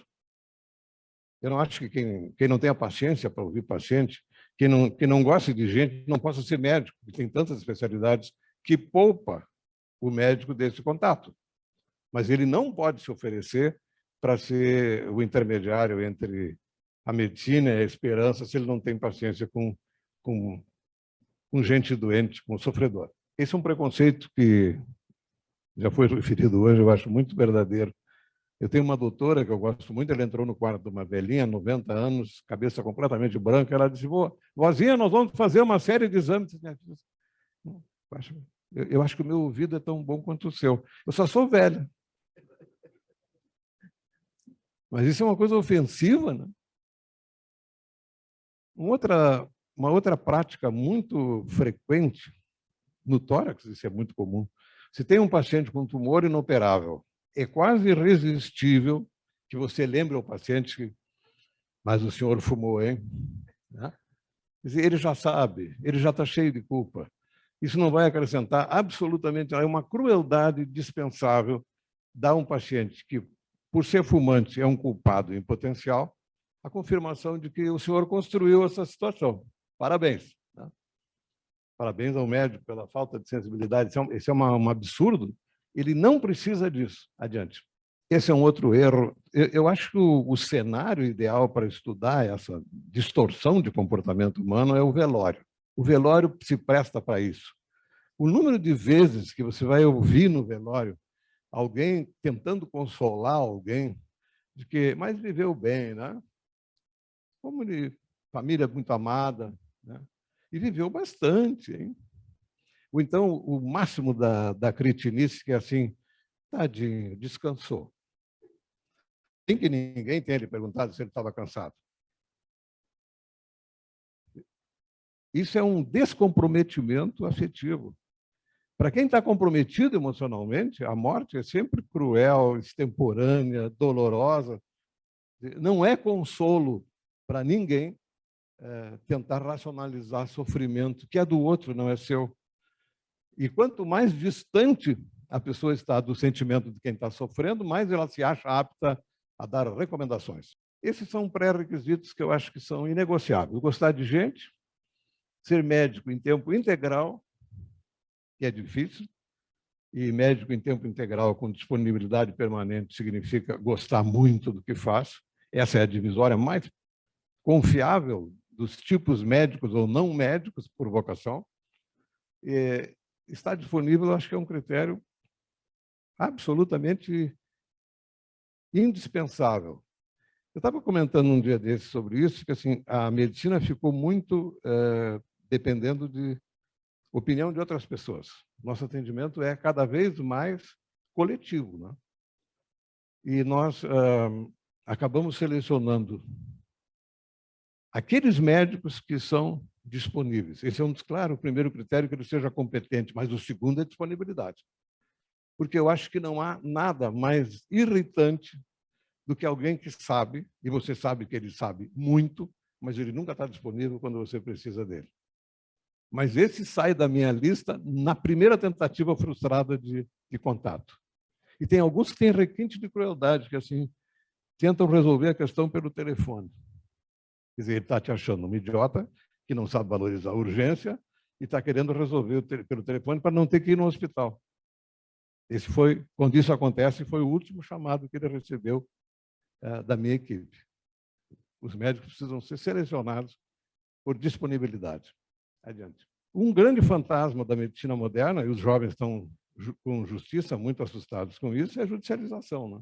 Eu não acho que quem não tenha paciência para ouvir paciente, quem não gosta de gente, não possa ser médico, porque tem tantas especialidades que poupa o médico desse contato. Mas ele não pode se oferecer para ser o intermediário entre a medicina e a esperança se ele não tem paciência com gente doente, com sofredor. Esse é um preconceito que já foi referido hoje, eu acho muito verdadeiro. Eu tenho uma doutora que eu gosto muito, ela entrou no quarto de uma velhinha, 90 anos, cabeça completamente branca, ela disse, vozinha, nós vamos fazer uma série de exames. Eu acho que o meu ouvido é tão bom quanto o seu. Eu só sou velha. Mas isso é uma coisa ofensiva, né? Uma outra prática muito frequente no tórax, isso é muito comum. Se tem um paciente com tumor inoperável, é quase irresistível que você lembre ao paciente que, mas o senhor fumou, hein? Quer dizer, ele já sabe, ele já está cheio de culpa. Isso não vai acrescentar absolutamente nada. É uma crueldade dispensável dar a um paciente que, por ser fumante, é um culpado em potencial, a confirmação de que o senhor construiu essa situação. Parabéns. Né? Parabéns ao médico pela falta de sensibilidade. Esse é um absurdo. Ele não precisa disso. Adiante. Esse é um outro erro. Eu acho que o cenário ideal para estudar essa distorção de comportamento humano é o velório. O velório se presta para isso. O número de vezes que você vai ouvir no velório alguém tentando consolar alguém de que, mas viveu bem, né? Como ele, família muito amada, né? E viveu bastante, hein? Ou então o máximo da cretinice, que é assim, tadinho, descansou. Sem que ninguém tenha lhe perguntado se ele estava cansado. Isso é um descomprometimento afetivo. Para quem está comprometido emocionalmente, a morte é sempre cruel, extemporânea, dolorosa. Não é consolo para ninguém tentar racionalizar sofrimento, que é do outro, não é seu. E quanto mais distante a pessoa está do sentimento de quem está sofrendo, mais ela se acha apta a dar recomendações. Esses são pré-requisitos que eu acho que são inegociáveis. Gostar de gente, ser médico em tempo integral, que é difícil, e médico em tempo integral com disponibilidade permanente significa gostar muito do que faz. Essa é a divisória mais confiável dos tipos médicos ou não médicos por vocação. E estar disponível, acho que é um critério absolutamente indispensável. Eu estava comentando um dia desses sobre isso, que assim, a medicina ficou muito dependendo de opinião de outras pessoas. Nosso atendimento é cada vez mais coletivo, né? E nós acabamos selecionando aqueles médicos que são disponíveis. Esse é um dos, claro, o primeiro critério que ele seja competente, mas o segundo é disponibilidade. Porque eu acho que não há nada mais irritante do que alguém que sabe, e você sabe que ele sabe muito, mas ele nunca está disponível quando você precisa dele. Mas esse sai da minha lista na primeira tentativa frustrada de contato. E tem alguns que têm requinte de crueldade, que assim tentam resolver a questão pelo telefone. Quer dizer, ele está te achando um idiota que não sabe valorizar a urgência e está querendo resolver pelo telefone para não ter que ir no hospital. Esse foi, quando isso acontece, foi o último chamado que ele recebeu da minha equipe. Os médicos precisam ser selecionados por disponibilidade. Adiante. Um grande fantasma da medicina moderna, e os jovens estão com justiça muito assustados com isso, é a judicialização, né?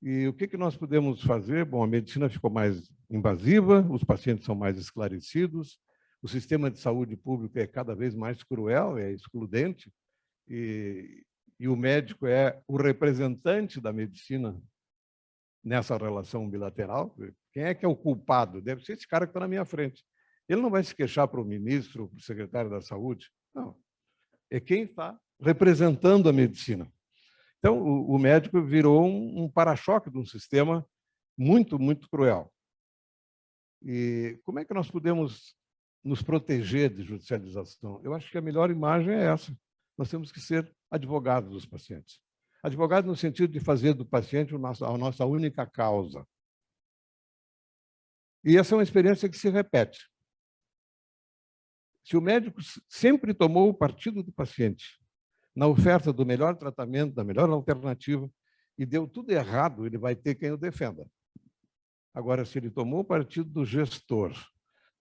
E o que nós podemos fazer? Bom, a medicina ficou mais invasiva, os pacientes são mais esclarecidos, o sistema de saúde público é cada vez mais cruel, é excludente, e o médico é o representante da medicina nessa relação bilateral. Quem é que é o culpado? Deve ser esse cara que está na minha frente. Ele não vai se queixar para o ministro, para o secretário da Saúde. Não. É quem está representando a medicina. Então, o médico virou um para-choque de um sistema muito, muito cruel. E como é que nós podemos nos proteger de judicialização? Eu acho que a melhor imagem é essa. Nós temos que ser advogados dos pacientes. Advogado no sentido de fazer do paciente a nossa única causa. E essa é uma experiência que se repete. Se o médico sempre tomou o partido do paciente na oferta do melhor tratamento, da melhor alternativa, e deu tudo errado, ele vai ter quem o defenda. Agora, se ele tomou o partido do gestor,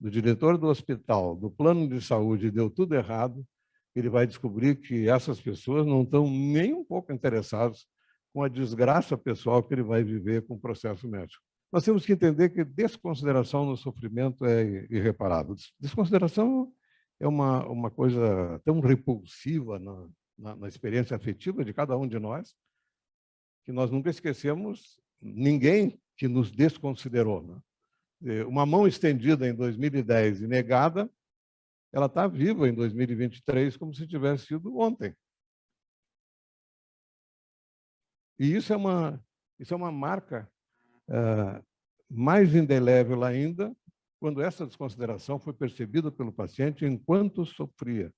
do diretor do hospital, do plano de saúde, e deu tudo errado, ele vai descobrir que essas pessoas não estão nem um pouco interessadas com a desgraça pessoal que ele vai viver com o processo médico. Nós temos que entender que desconsideração no sofrimento é irreparável. Desconsideração é uma coisa tão repulsiva na experiência afetiva de cada um de nós, que nós nunca esquecemos ninguém que nos desconsiderou, né? Uma mão estendida em 2010 e negada, ela está viva em 2023 como se tivesse sido ontem. E isso é uma marca mais indelével ainda, quando essa desconsideração foi percebida pelo paciente enquanto sofria.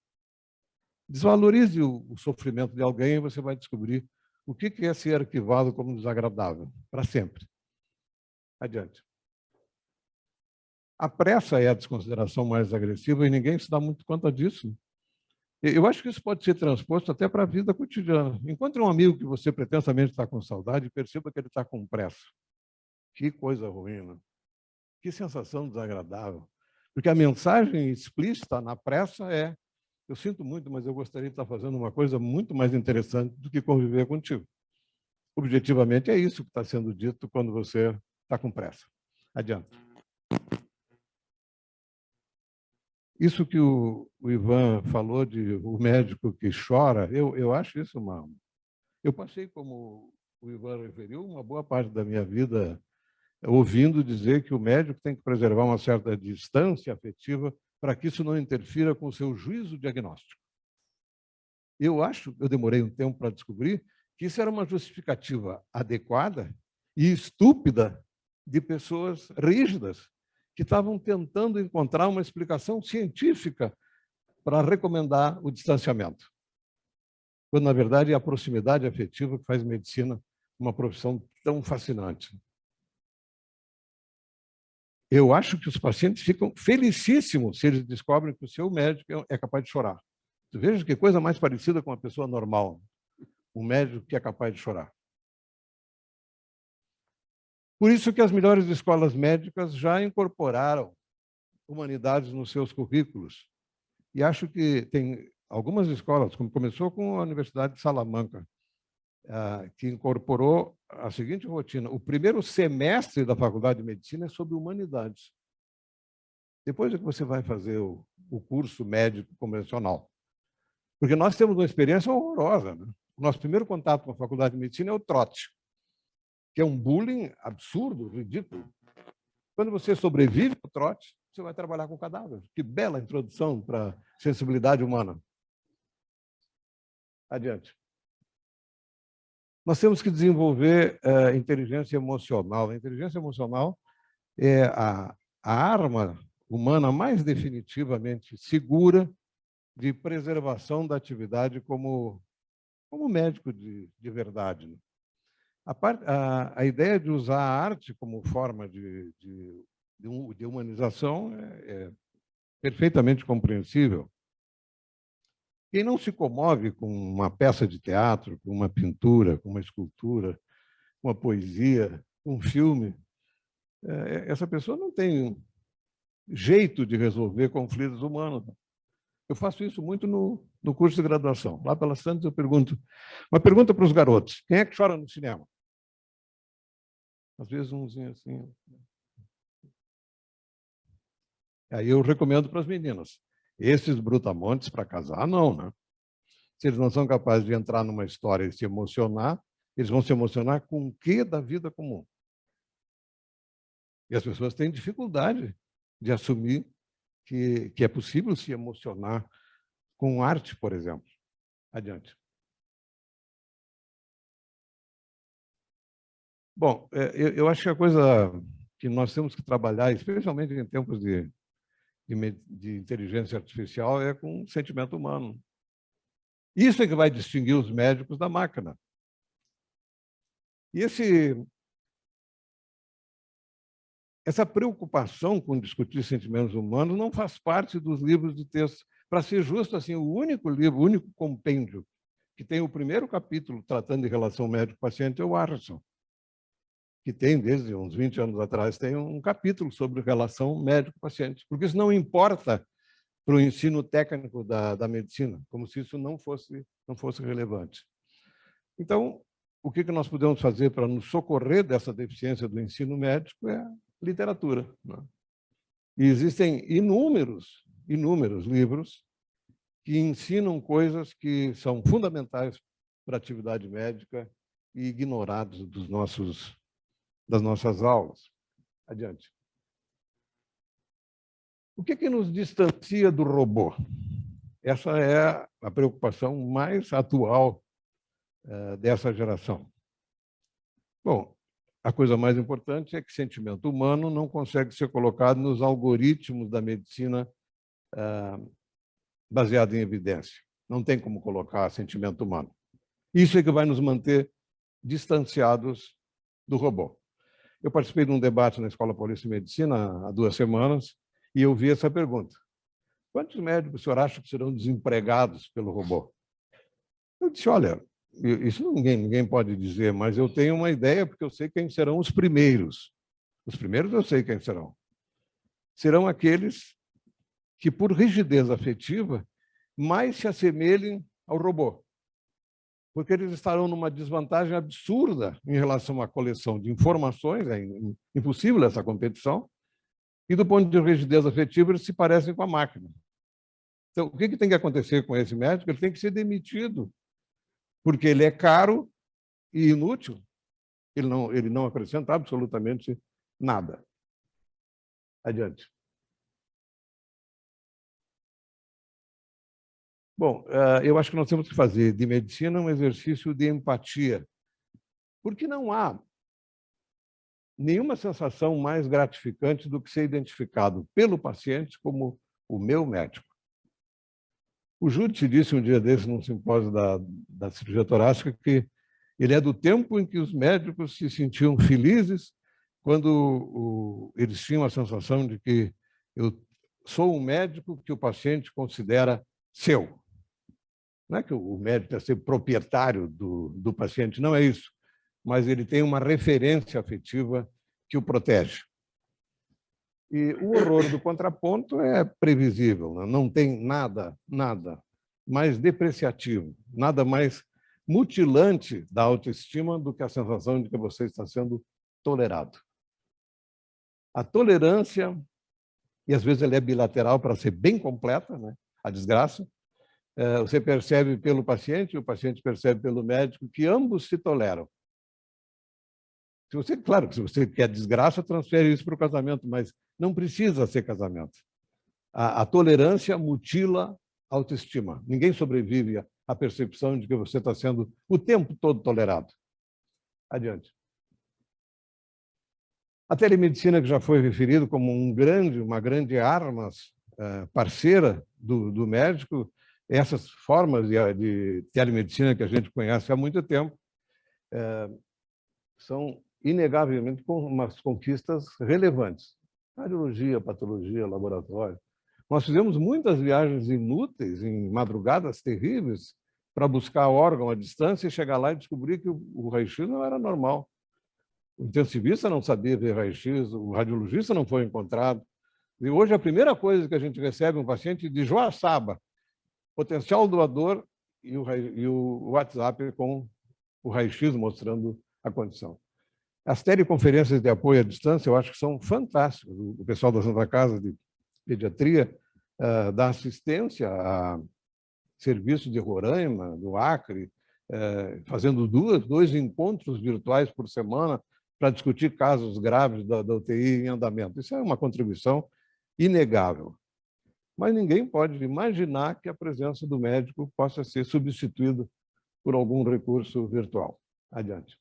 Desvalorize o sofrimento de alguém e você vai descobrir o que é ser arquivado como desagradável, para sempre. Adiante. A pressa é a desconsideração mais agressiva e ninguém se dá muito conta disso. Eu acho que isso pode ser transposto até para a vida cotidiana. Encontre um amigo que você pretensamente está com saudade e perceba que ele está com pressa. Que coisa ruim, né? Que sensação desagradável. Porque a mensagem explícita na pressa é: eu sinto muito, mas eu gostaria de estar fazendo uma coisa muito mais interessante do que conviver contigo. Objetivamente, é isso que está sendo dito quando você está com pressa. Adiante. Isso que o Ivan falou de o médico que chora, eu acho isso uma... Eu passei, como o Ivan referiu, uma boa parte da minha vida ouvindo dizer que o médico tem que preservar uma certa distância afetiva para que isso não interfira com o seu juízo diagnóstico. Eu demorei um tempo para descobrir que isso era uma justificativa adequada e estúpida de pessoas rígidas que estavam tentando encontrar uma explicação científica para recomendar o distanciamento. Quando, na verdade, é a proximidade afetiva que faz medicina uma profissão tão fascinante. eu acho que os pacientes ficam felicíssimos se eles descobrem que o seu médico é capaz de chorar. Veja que coisa mais parecida com uma pessoa normal, um médico que é capaz de chorar. Por isso que as melhores escolas médicas já incorporaram humanidades nos seus currículos. E acho que tem algumas escolas, como começou com a Universidade de Salamanca, que incorporou a seguinte rotina: o primeiro semestre da Faculdade de Medicina é sobre humanidades. Depois é que você vai fazer o curso médico convencional. Porque nós temos uma experiência horrorosa, né? O nosso primeiro contato com a Faculdade de Medicina é o trote, que é um bullying absurdo, ridículo. Quando você sobrevive ao trote, você vai trabalhar com cadáver. Que bela introdução para a sensibilidade humana. Adiante. Nós temos que desenvolver inteligência emocional. A inteligência emocional é a arma humana mais definitivamente segura de preservação da atividade como médico de verdade. A ideia de usar a arte como forma de humanização é perfeitamente compreensível. Quem não se comove com uma peça de teatro, com uma pintura, com uma escultura, com uma poesia, com um filme, essa pessoa não tem jeito de resolver conflitos humanos. Eu faço isso muito no curso de graduação. Lá pelas tantas eu pergunto, uma pergunta para os garotos: quem é que chora no cinema? Às vezes umzinho assim. Aí eu recomendo para as meninas: esses brutamontes para casar, não, né? Se eles não são capazes de entrar numa história e se emocionar, eles vão se emocionar com o quê da vida comum? E as pessoas têm dificuldade de assumir que é possível se emocionar com arte, por exemplo. Adiante. Bom, eu acho que a coisa que nós temos que trabalhar, especialmente em tempos de inteligência artificial, é com o sentimento humano. Isso é que vai distinguir os médicos da máquina. E essa preocupação com discutir sentimentos humanos não faz parte dos livros de texto. Para ser justo, assim, o único livro, o único compêndio que tem o primeiro capítulo tratando de relação médico-paciente é o Arson, que tem, desde uns 20 anos atrás, tem um capítulo sobre relação médico-paciente, porque isso não importa para o ensino técnico da medicina, como se isso não fosse relevante. Então, o que nós podemos fazer para nos socorrer dessa deficiência do ensino médico é literatura, né? E existem inúmeros livros que ensinam coisas que são fundamentais para a atividade médica e ignorados das nossas aulas. Adiante. O que nos distancia do robô? Essa é a preocupação mais atual dessa geração. Bom, a coisa mais importante é que sentimento humano não consegue ser colocado nos algoritmos da medicina baseado em evidência. Não tem como colocar sentimento humano. Isso é que vai nos manter distanciados do robô. Eu participei de um debate na Escola Paulista de Medicina há 2 semanas e eu vi essa pergunta: quantos médicos o senhor acha que serão desempregados pelo robô? Eu disse: olha, isso ninguém pode dizer, mas eu tenho uma ideia, porque eu sei quem serão os primeiros. Os primeiros eu sei quem serão. Serão aqueles que, por rigidez afetiva, mais se assemelhem ao robô. Porque eles estarão numa desvantagem absurda em relação à coleção de informações, é impossível essa competição, e do ponto de rigidez afetiva, eles se parecem com a máquina. Então, o que tem que acontecer com esse médico? Ele tem que ser demitido, porque ele é caro e inútil. Ele não acrescenta absolutamente nada. Adiante. Bom, eu acho que nós temos que fazer de medicina um exercício de empatia, porque não há nenhuma sensação mais gratificante do que ser identificado pelo paciente como o meu médico. O Júdice disse um dia desse, num simpósio da cirurgia torácica, que ele é do tempo em que os médicos se sentiam felizes quando eles tinham a sensação de que eu sou um médico que o paciente considera seu. Não é que o médico deve ser proprietário do paciente, não é isso, mas ele tem uma referência afetiva que o protege. E o horror do contraponto é previsível, né? Não tem nada mais depreciativo, nada mais mutilante da autoestima do que a sensação de que você está sendo tolerado. A tolerância, e às vezes ela é bilateral para ser bem completa, né? A desgraça, você percebe pelo paciente, o paciente percebe pelo médico que ambos se toleram. Se você, claro, se você quer desgraça, transfere isso para o casamento, mas não precisa ser casamento. A tolerância mutila a autoestima. Ninguém sobrevive à percepção de que você está sendo o tempo todo tolerado. Adiante. A telemedicina, que já foi referido como uma grande arma parceira do médico, essas formas de telemedicina que a gente conhece há muito tempo são inegavelmente umas conquistas relevantes. Radiologia, patologia, laboratório. Nós fizemos muitas viagens inúteis, em madrugadas terríveis, para buscar órgão à distância e chegar lá e descobrir que o raio-x não era normal. O intensivista não sabia ver raio-x, o radiologista não foi encontrado. E hoje a primeira coisa que a gente recebe é um paciente de Joaçaba, potencial doador, e o WhatsApp com o raio-x mostrando a condição. As teleconferências de apoio à distância, eu acho que são fantásticas. O pessoal da Santa Casa de Pediatria dá assistência a serviços de Roraima, do Acre, fazendo dois encontros virtuais por semana para discutir casos graves da UTI em andamento. Isso é uma contribuição inegável. Mas ninguém pode imaginar que a presença do médico possa ser substituída por algum recurso virtual. Adiante.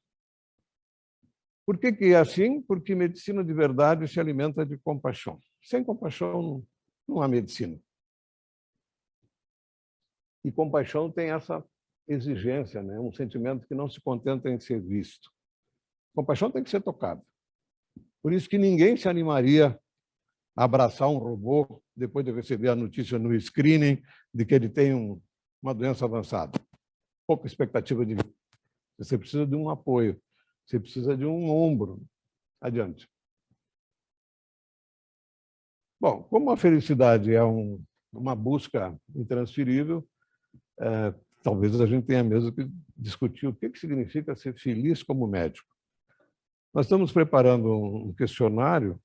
Por que é assim? Porque medicina de verdade se alimenta de compaixão. Sem compaixão não há medicina. E compaixão tem essa exigência, né? Um sentimento que não se contenta em ser visto. Compaixão tem que ser tocada. Por isso que ninguém se animaria a abraçar um robô depois de receber a notícia no screening de que ele tem uma doença avançada. Pouca expectativa de vida. Você precisa de um apoio. Você precisa de um ombro. Adiante. Bom, como a felicidade é uma busca intransferível, talvez a gente tenha mesmo que discutir o que significa ser feliz como médico. Nós estamos preparando um questionário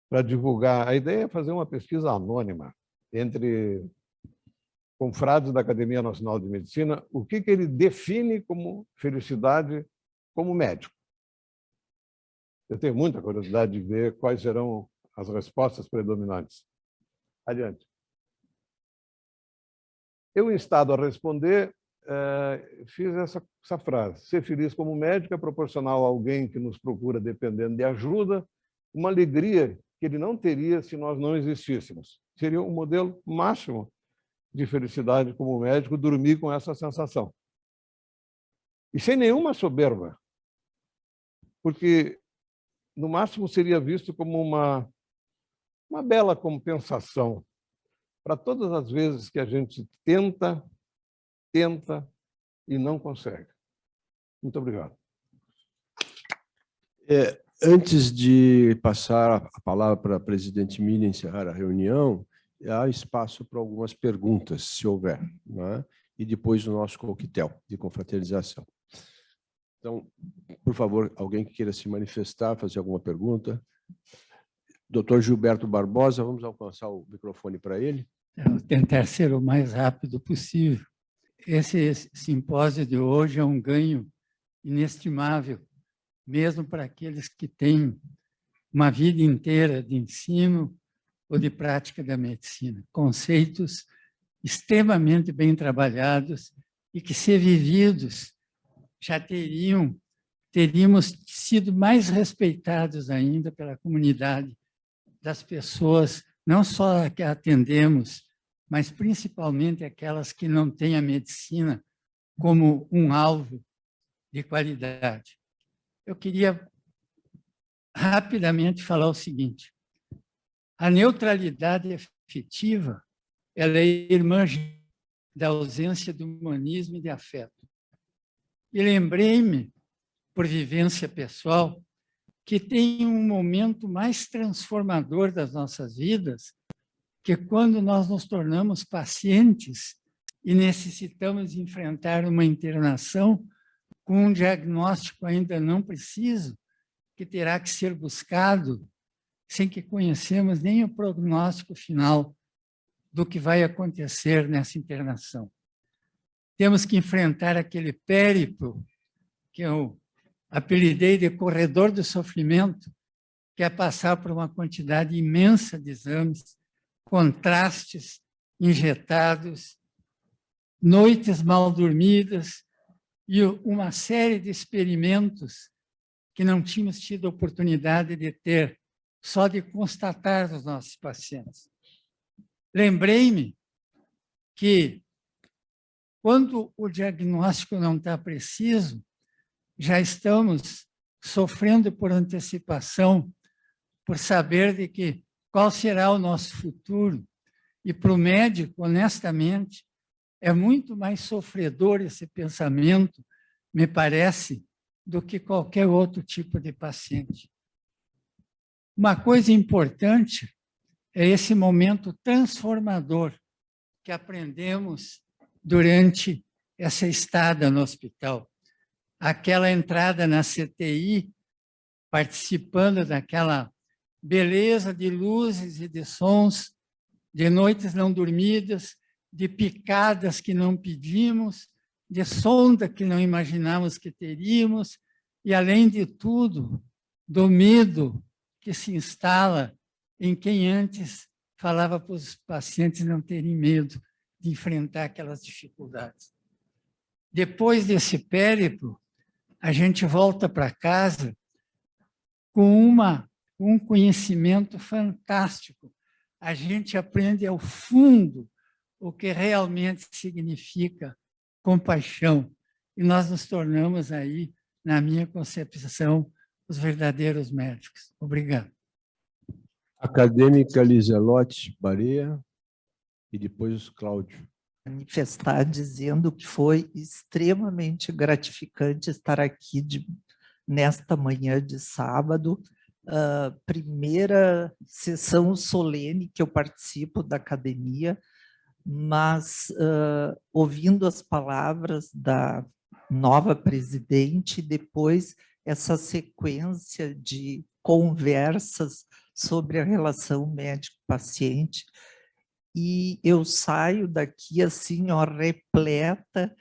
para divulgar. A ideia é fazer uma pesquisa anônima entre confrades da Academia Nacional de Medicina, o que ele define como felicidade como médico. Eu tenho muita curiosidade de ver quais serão as respostas predominantes. Adiante. Eu, instado a responder, fiz essa frase. Ser feliz como médico é proporcional a alguém que nos procura dependendo de ajuda, uma alegria que ele não teria se nós não existíssemos. Seria um modelo máximo de felicidade como médico, dormir com essa sensação. E sem nenhuma soberba, porque, no máximo, seria visto como uma bela compensação para todas as vezes que a gente tenta e não consegue. Muito obrigado. Antes de passar a palavra para a presidente Miriam encerrar a reunião, há espaço para algumas perguntas, se houver, né? E depois o nosso coquetel de confraternização. Então, por favor, alguém que queira se manifestar, fazer alguma pergunta. Doutor Gilberto Barbosa, vamos alcançar o microfone para ele. Eu vou tentar ser o mais rápido possível. Esse simpósio de hoje é um ganho inestimável, mesmo para aqueles que têm uma vida inteira de ensino ou de prática da medicina. Conceitos extremamente bem trabalhados e que, se vividos, já teríamos sido mais respeitados ainda pela comunidade das pessoas, não só que atendemos, mas principalmente aquelas que não têm a medicina como um alvo de qualidade. Eu queria rapidamente falar o seguinte: a neutralidade afetiva, ela é irmã da ausência do humanismo e de afeto. E lembrei-me, por vivência pessoal, que tem um momento mais transformador das nossas vidas, que é quando nós nos tornamos pacientes e necessitamos enfrentar uma internação com um diagnóstico ainda não preciso, que terá que ser buscado sem que conhecemos nem o prognóstico final do que vai acontecer nessa internação. Temos que enfrentar aquele périplo que eu apelidei de corredor do sofrimento, que é passar por uma quantidade imensa de exames, contrastes injetados, noites mal dormidas e uma série de experimentos que não tínhamos tido oportunidade de ter, só de constatar dos nossos pacientes. Lembrei-me que, quando o diagnóstico não está preciso, já estamos sofrendo por antecipação, por saber de que qual será o nosso futuro. E para o médico, honestamente, é muito mais sofredor esse pensamento, me parece, do que qualquer outro tipo de paciente. Uma coisa importante é esse momento transformador que aprendemos durante essa estada no hospital. Aquela entrada na CTI, participando daquela beleza de luzes e de sons, de noites não dormidas, de picadas que não pedimos, de sonda que não imaginávamos que teríamos, e, além de tudo, do medo que se instala em quem antes falava para os pacientes não terem medo de enfrentar aquelas dificuldades. Depois desse périplo, a gente volta para casa com um conhecimento fantástico. A gente aprende ao fundo o que realmente significa compaixão. E nós nos tornamos aí, na minha concepção, os verdadeiros médicos. Obrigado. Acadêmica Liselotte Barea e depois Cláudio. Manifestar dizendo que foi extremamente gratificante estar aqui nesta manhã de sábado, primeira sessão solene que eu participo da academia, mas ouvindo as palavras da nova presidente, depois essa sequência de conversas sobre a relação médico-paciente, e eu saio daqui assim, ó, repleta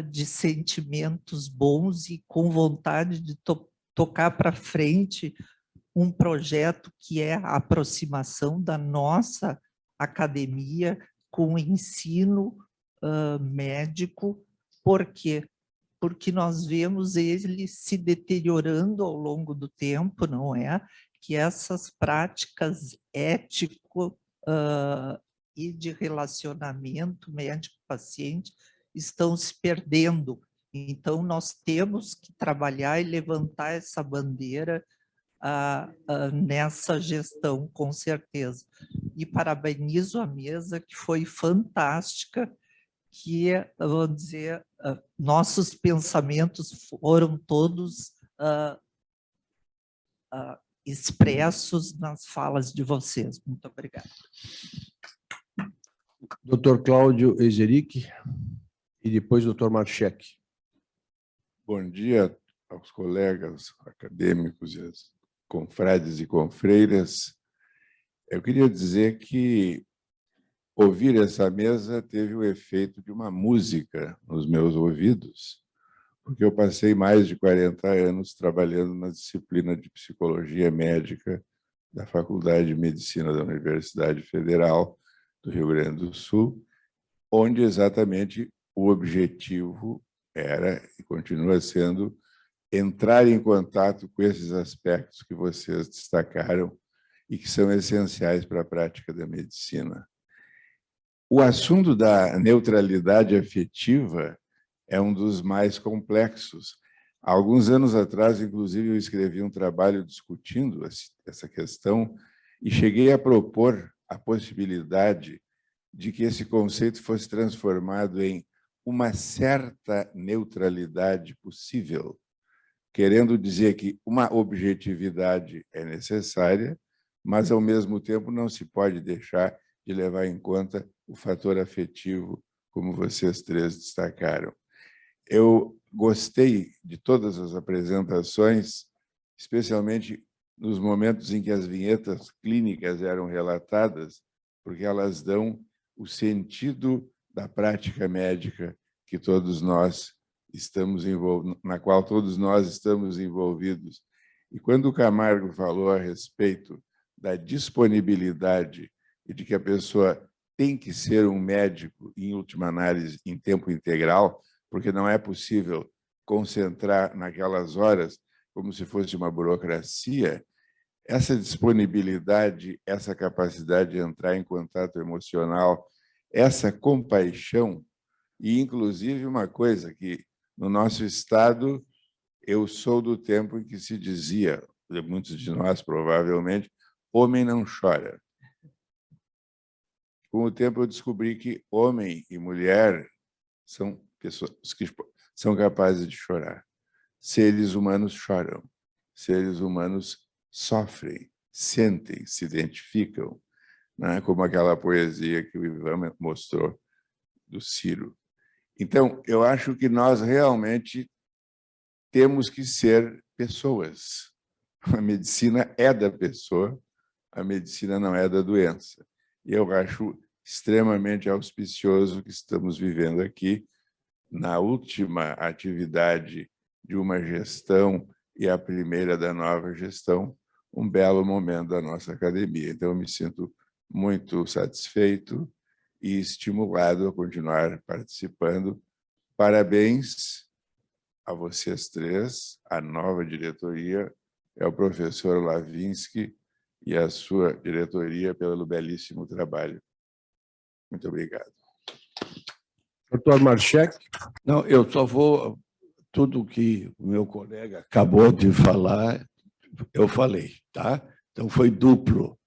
de sentimentos bons e com vontade de tocar para frente um projeto que é a aproximação da nossa academia com o ensino médico. Por quê? Porque nós vemos ele se deteriorando ao longo do tempo, não é? Que essas práticas ético e de relacionamento médico-paciente estão se perdendo. Então, nós temos que trabalhar e levantar essa bandeira nessa gestão, com certeza. E parabenizo a mesa, que foi fantástica, que, vamos dizer, nossos pensamentos foram todos expressos nas falas de vocês. Muito obrigada. Dr. Cláudio Ezeric e depois Dr. Marchek. Bom dia aos colegas acadêmicos e aos confrades e confreiras. Eu queria dizer que ouvir essa mesa teve o efeito de uma música nos meus ouvidos, porque eu passei mais de 40 anos trabalhando na disciplina de Psicologia Médica da Faculdade de Medicina da Universidade Federal do Rio Grande do Sul, onde exatamente o objetivo era e continua sendo entrar em contato com esses aspectos que vocês destacaram e que são essenciais para a prática da medicina. O assunto da neutralidade afetiva é um dos mais complexos, Há alguns anos atrás, inclusive, eu escrevi um trabalho discutindo essa questão e cheguei a propor a possibilidade de que esse conceito fosse transformado em uma certa neutralidade possível, querendo dizer que uma objetividade é necessária, mas, ao mesmo tempo, não se pode deixar de levar em conta o fator afetivo, como vocês três destacaram. Eu gostei de todas as apresentações, especialmente nos momentos em que as vinhetas clínicas eram relatadas, porque elas dão o sentido da prática médica que todos nós estamos na qual todos nós estamos envolvidos. E quando o Camargo falou a respeito da disponibilidade e de que a pessoa tem que ser um médico, em última análise, em tempo integral, porque não é possível concentrar naquelas horas como se fosse uma burocracia, essa disponibilidade, essa capacidade de entrar em contato emocional, essa compaixão, e, inclusive, uma coisa que, no nosso estado, eu sou do tempo em que se dizia, muitos de nós, provavelmente, homem não chora. Com o tempo, eu descobri que homem e mulher são pessoas que são capazes de chorar. Seres humanos choram. Seres humanos sofrem, sentem, se identificam, né? Como aquela poesia que o Ivan mostrou do Ciro. Então, eu acho que nós realmente temos que ser pessoas. A medicina é da pessoa, a medicina não é da doença. E eu acho extremamente auspicioso que estamos vivendo aqui, na última atividade de uma gestão e a primeira da nova gestão, um belo momento da nossa academia. Então, eu me sinto muito satisfeito e estimulado a continuar participando. Parabéns a vocês três, a nova diretoria, é o professor Lavinsky e a sua diretoria pelo belíssimo trabalho. Muito obrigado. Doutor Marchek. Não, eu só vou... Tudo que o meu colega acabou de falar, eu falei, tá? Então, foi duplo.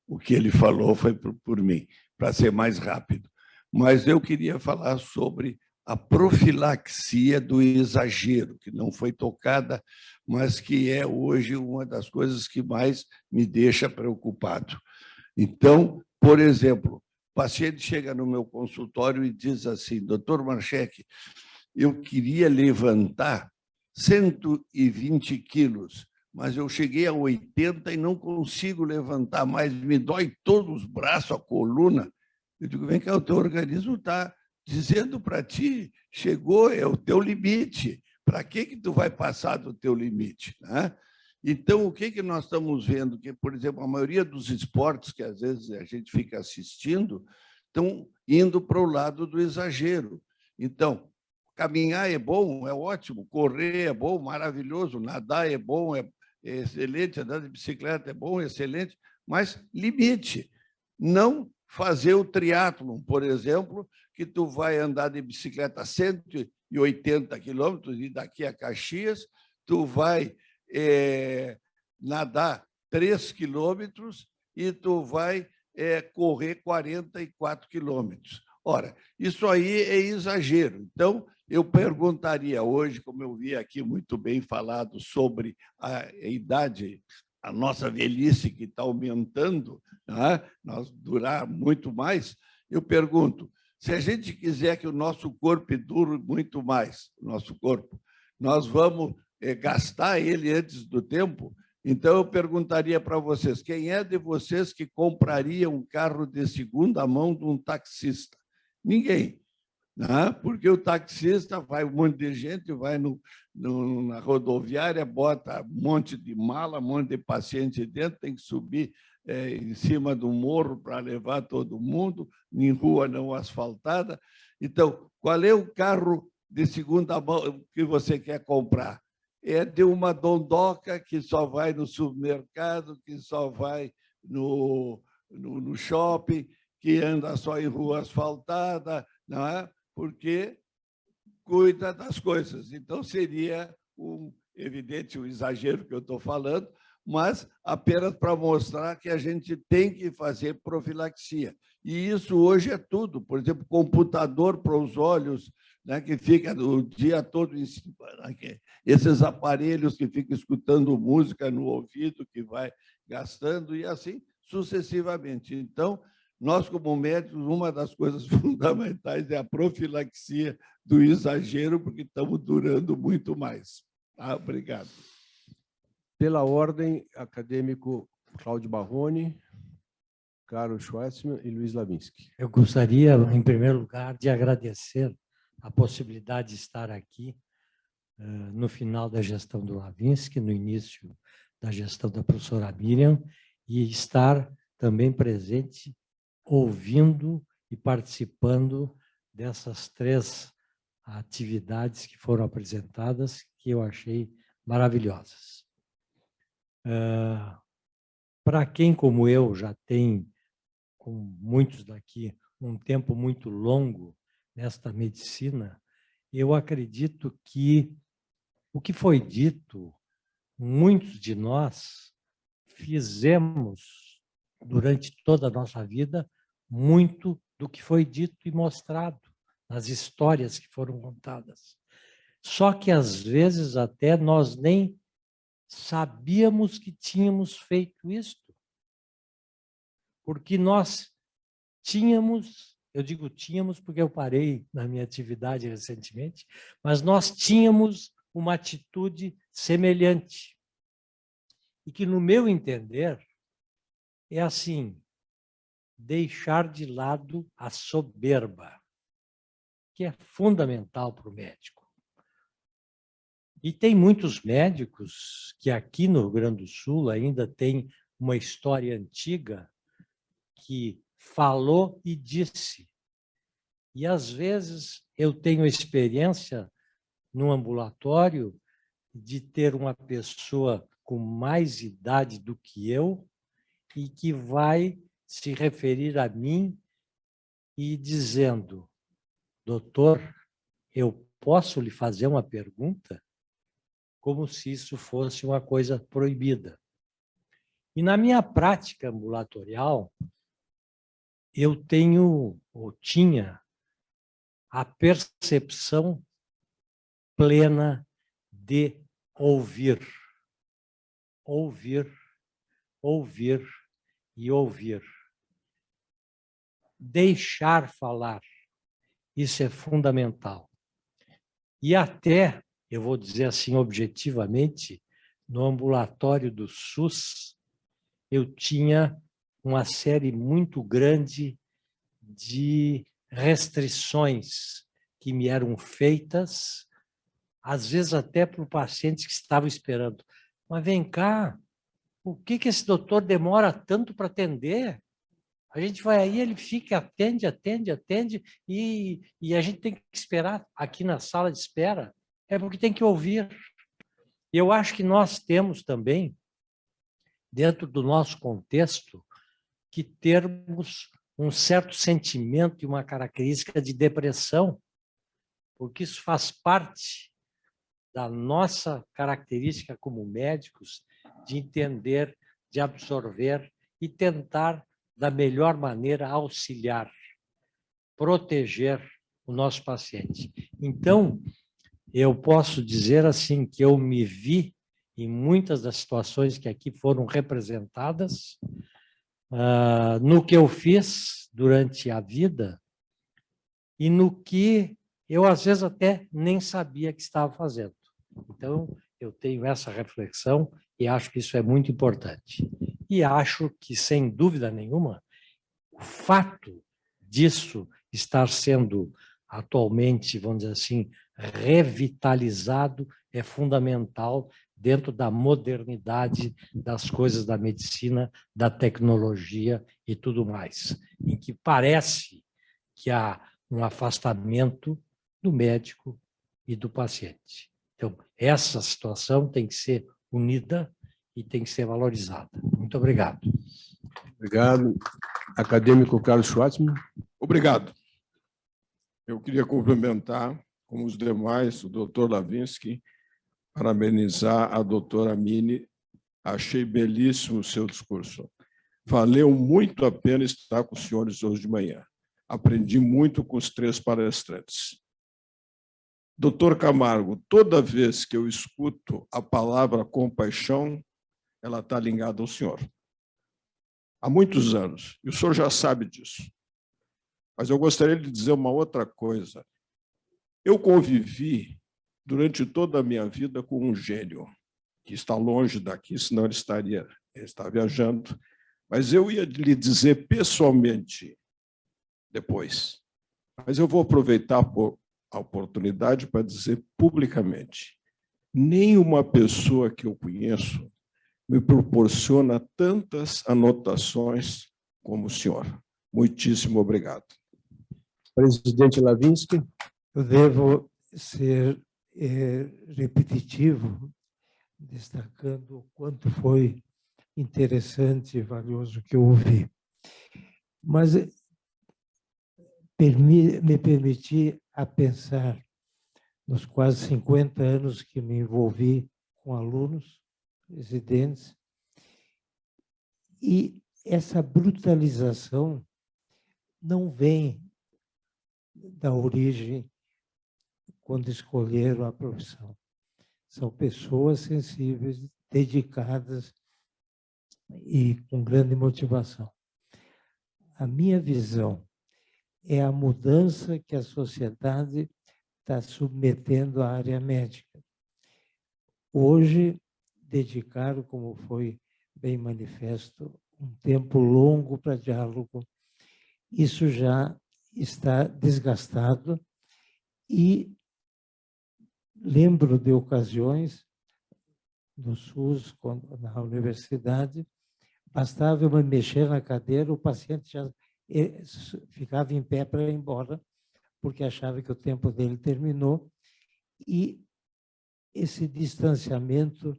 O que ele falou foi por mim, para ser mais rápido. Mas eu queria falar sobre a profilaxia do exagero, que não foi tocada, mas que é hoje uma das coisas que mais me deixa preocupado. Então, por exemplo, o paciente chega no meu consultório e diz assim: doutor Marchek, eu queria levantar 120 quilos, mas eu cheguei a 80 e não consigo levantar mais, me dói todos os braços, a coluna. Eu digo, vem cá, o teu organismo está dizendo para ti, chegou, é o teu limite. Para que tu vai passar do teu limite, né? Então, o que nós estamos vendo? Que, por exemplo, a maioria dos esportes que às vezes a gente fica assistindo estão indo para o lado do exagero. Então, caminhar é bom, é ótimo, correr é bom, maravilhoso, nadar é bom, é excelente, andar de bicicleta é bom, excelente, mas limite. Não fazer o triatlon, por exemplo, que tu vai andar de bicicleta 180 quilômetros e daqui a Caxias, tu vai nadar 3 quilômetros e tu vai correr 44 quilômetros. Ora, isso aí é exagero. Então, eu perguntaria hoje, como eu vi aqui muito bem falado sobre a idade, a nossa velhice que está aumentando, né? Nós durar muito mais, eu pergunto, se a gente quiser que o nosso corpo dure muito mais, o nosso corpo, nós vamos gastar ele antes do tempo? Então, eu perguntaria para vocês, quem é de vocês que compraria um carro de segunda mão de um taxista? Ninguém, né? Porque o taxista vai um monte de gente, vai na rodoviária, bota um monte de mala, um monte de paciente dentro, tem que subir em cima do morro para levar todo mundo, em rua não asfaltada. Então, qual é o carro de segunda mão que você quer comprar? É de uma dondoca que só vai no supermercado, que só vai no shopping, que anda só em rua asfaltada, não é? Porque cuida das coisas. Então, seria evidente o exagero que eu estou falando, mas apenas para mostrar que a gente tem que fazer profilaxia. E isso hoje é tudo. Por exemplo, computador para os olhos, né, que fica o dia todo em cima, esses aparelhos que ficam escutando música no ouvido, que vai gastando, e assim sucessivamente. Então, nós, como médicos, uma das coisas fundamentais é a profilaxia do exagero, porque estamos durando muito mais. Obrigado. Pela ordem, acadêmico Cláudio Barroni, Carlos Schwartzman e Luiz Lavinsky. Eu gostaria, em primeiro lugar, de agradecer a possibilidade de estar aqui no final da gestão do Lavinsky, no início da gestão da professora Miriam, e estar também presente, ouvindo e participando dessas 3 atividades que foram apresentadas, que eu achei maravilhosas. Para quem, como eu, já tem, com muitos daqui, um tempo muito longo nesta medicina, eu acredito que o que foi dito, muitos de nós fizemos, durante toda a nossa vida, muito do que foi dito e mostrado nas histórias que foram contadas. Só que, às vezes, até nós nem sabíamos que tínhamos feito isto, porque nós tínhamos, eu digo tínhamos porque eu parei na minha atividade recentemente, mas nós tínhamos uma atitude semelhante. E que, no meu entender, é assim, deixar de lado a soberba, que é fundamental para o médico. E tem muitos médicos que aqui no Rio Grande do Sul ainda tem uma história antiga que falou e disse. E, às vezes, eu tenho experiência no ambulatório de ter uma pessoa com mais idade do que eu e que vai se referir a mim e dizendo: doutor, eu posso lhe fazer uma pergunta? Como se isso fosse uma coisa proibida. E na minha prática ambulatorial, eu tenho, ou tinha, a percepção plena de ouvir. Ouvir, ouvir e ouvir. Deixar falar. Isso é fundamental. E até, eu vou dizer assim objetivamente, no ambulatório do SUS, eu tinha uma série muito grande de restrições que me eram feitas, às vezes até para o paciente que estava esperando. Mas vem cá, por que esse doutor demora tanto para atender? A gente vai aí, ele fica, atende, e a gente tem que esperar aqui na sala de espera. É porque tem que ouvir. Eu acho que nós temos também, dentro do nosso contexto, que termos um certo sentimento e uma característica de depressão, porque isso faz parte da nossa característica como médicos de entender, de absorver e tentar, da melhor maneira, auxiliar, proteger o nosso paciente. Então, eu posso dizer assim que eu me vi em muitas das situações que aqui foram representadas, no que eu fiz durante a vida e no que eu, às vezes, até nem sabia que estava fazendo. Então, eu tenho essa reflexão e acho que isso é muito importante. E acho que, sem dúvida nenhuma, o fato disso estar sendo atualmente, vamos dizer assim, revitalizado é fundamental dentro da modernidade das coisas da medicina, da tecnologia e tudo mais, em que parece que há um afastamento do médico e do paciente. Então, essa situação tem que ser unida e tem que ser valorizada. Muito obrigado. Obrigado. Acadêmico Carlos Schwartzman. Obrigado. Eu queria complementar como os demais, o doutor Lavinsky, parabenizar a doutora Mini. Achei belíssimo o seu discurso. Valeu muito a pena estar com os senhores hoje de manhã. Aprendi muito com os 3 palestrantes. Doutor Camargo, toda vez que eu escuto a palavra compaixão, ela está ligada ao senhor. Há muitos anos, e o senhor já sabe disso. Mas eu gostaria de dizer uma outra coisa. Eu convivi durante toda a minha vida com um gênio, que está longe daqui, senão ele está viajando, mas eu ia lhe dizer pessoalmente depois. Mas eu vou aproveitar a oportunidade para dizer publicamente. Nenhuma pessoa que eu conheço me proporciona tantas anotações como o senhor. Muitíssimo obrigado. Presidente Lavinsky. Eu devo ser repetitivo, destacando o quanto foi interessante e valioso que eu ouvi. Mas me permiti a pensar nos quase 50 anos que me envolvi com alunos, residentes, e essa brutalização não vem da origem quando escolheram a profissão. São pessoas sensíveis, dedicadas e com grande motivação. A minha visão é a mudança que a sociedade está submetendo à área médica. Hoje, dedicaram, como foi bem manifesto, um tempo longo para diálogo. Isso já está desgastado e lembro de ocasiões no SUS, na universidade, bastava eu me mexer na cadeira, o paciente já ficava em pé para ir embora, porque achava que o tempo dele terminou, e esse distanciamento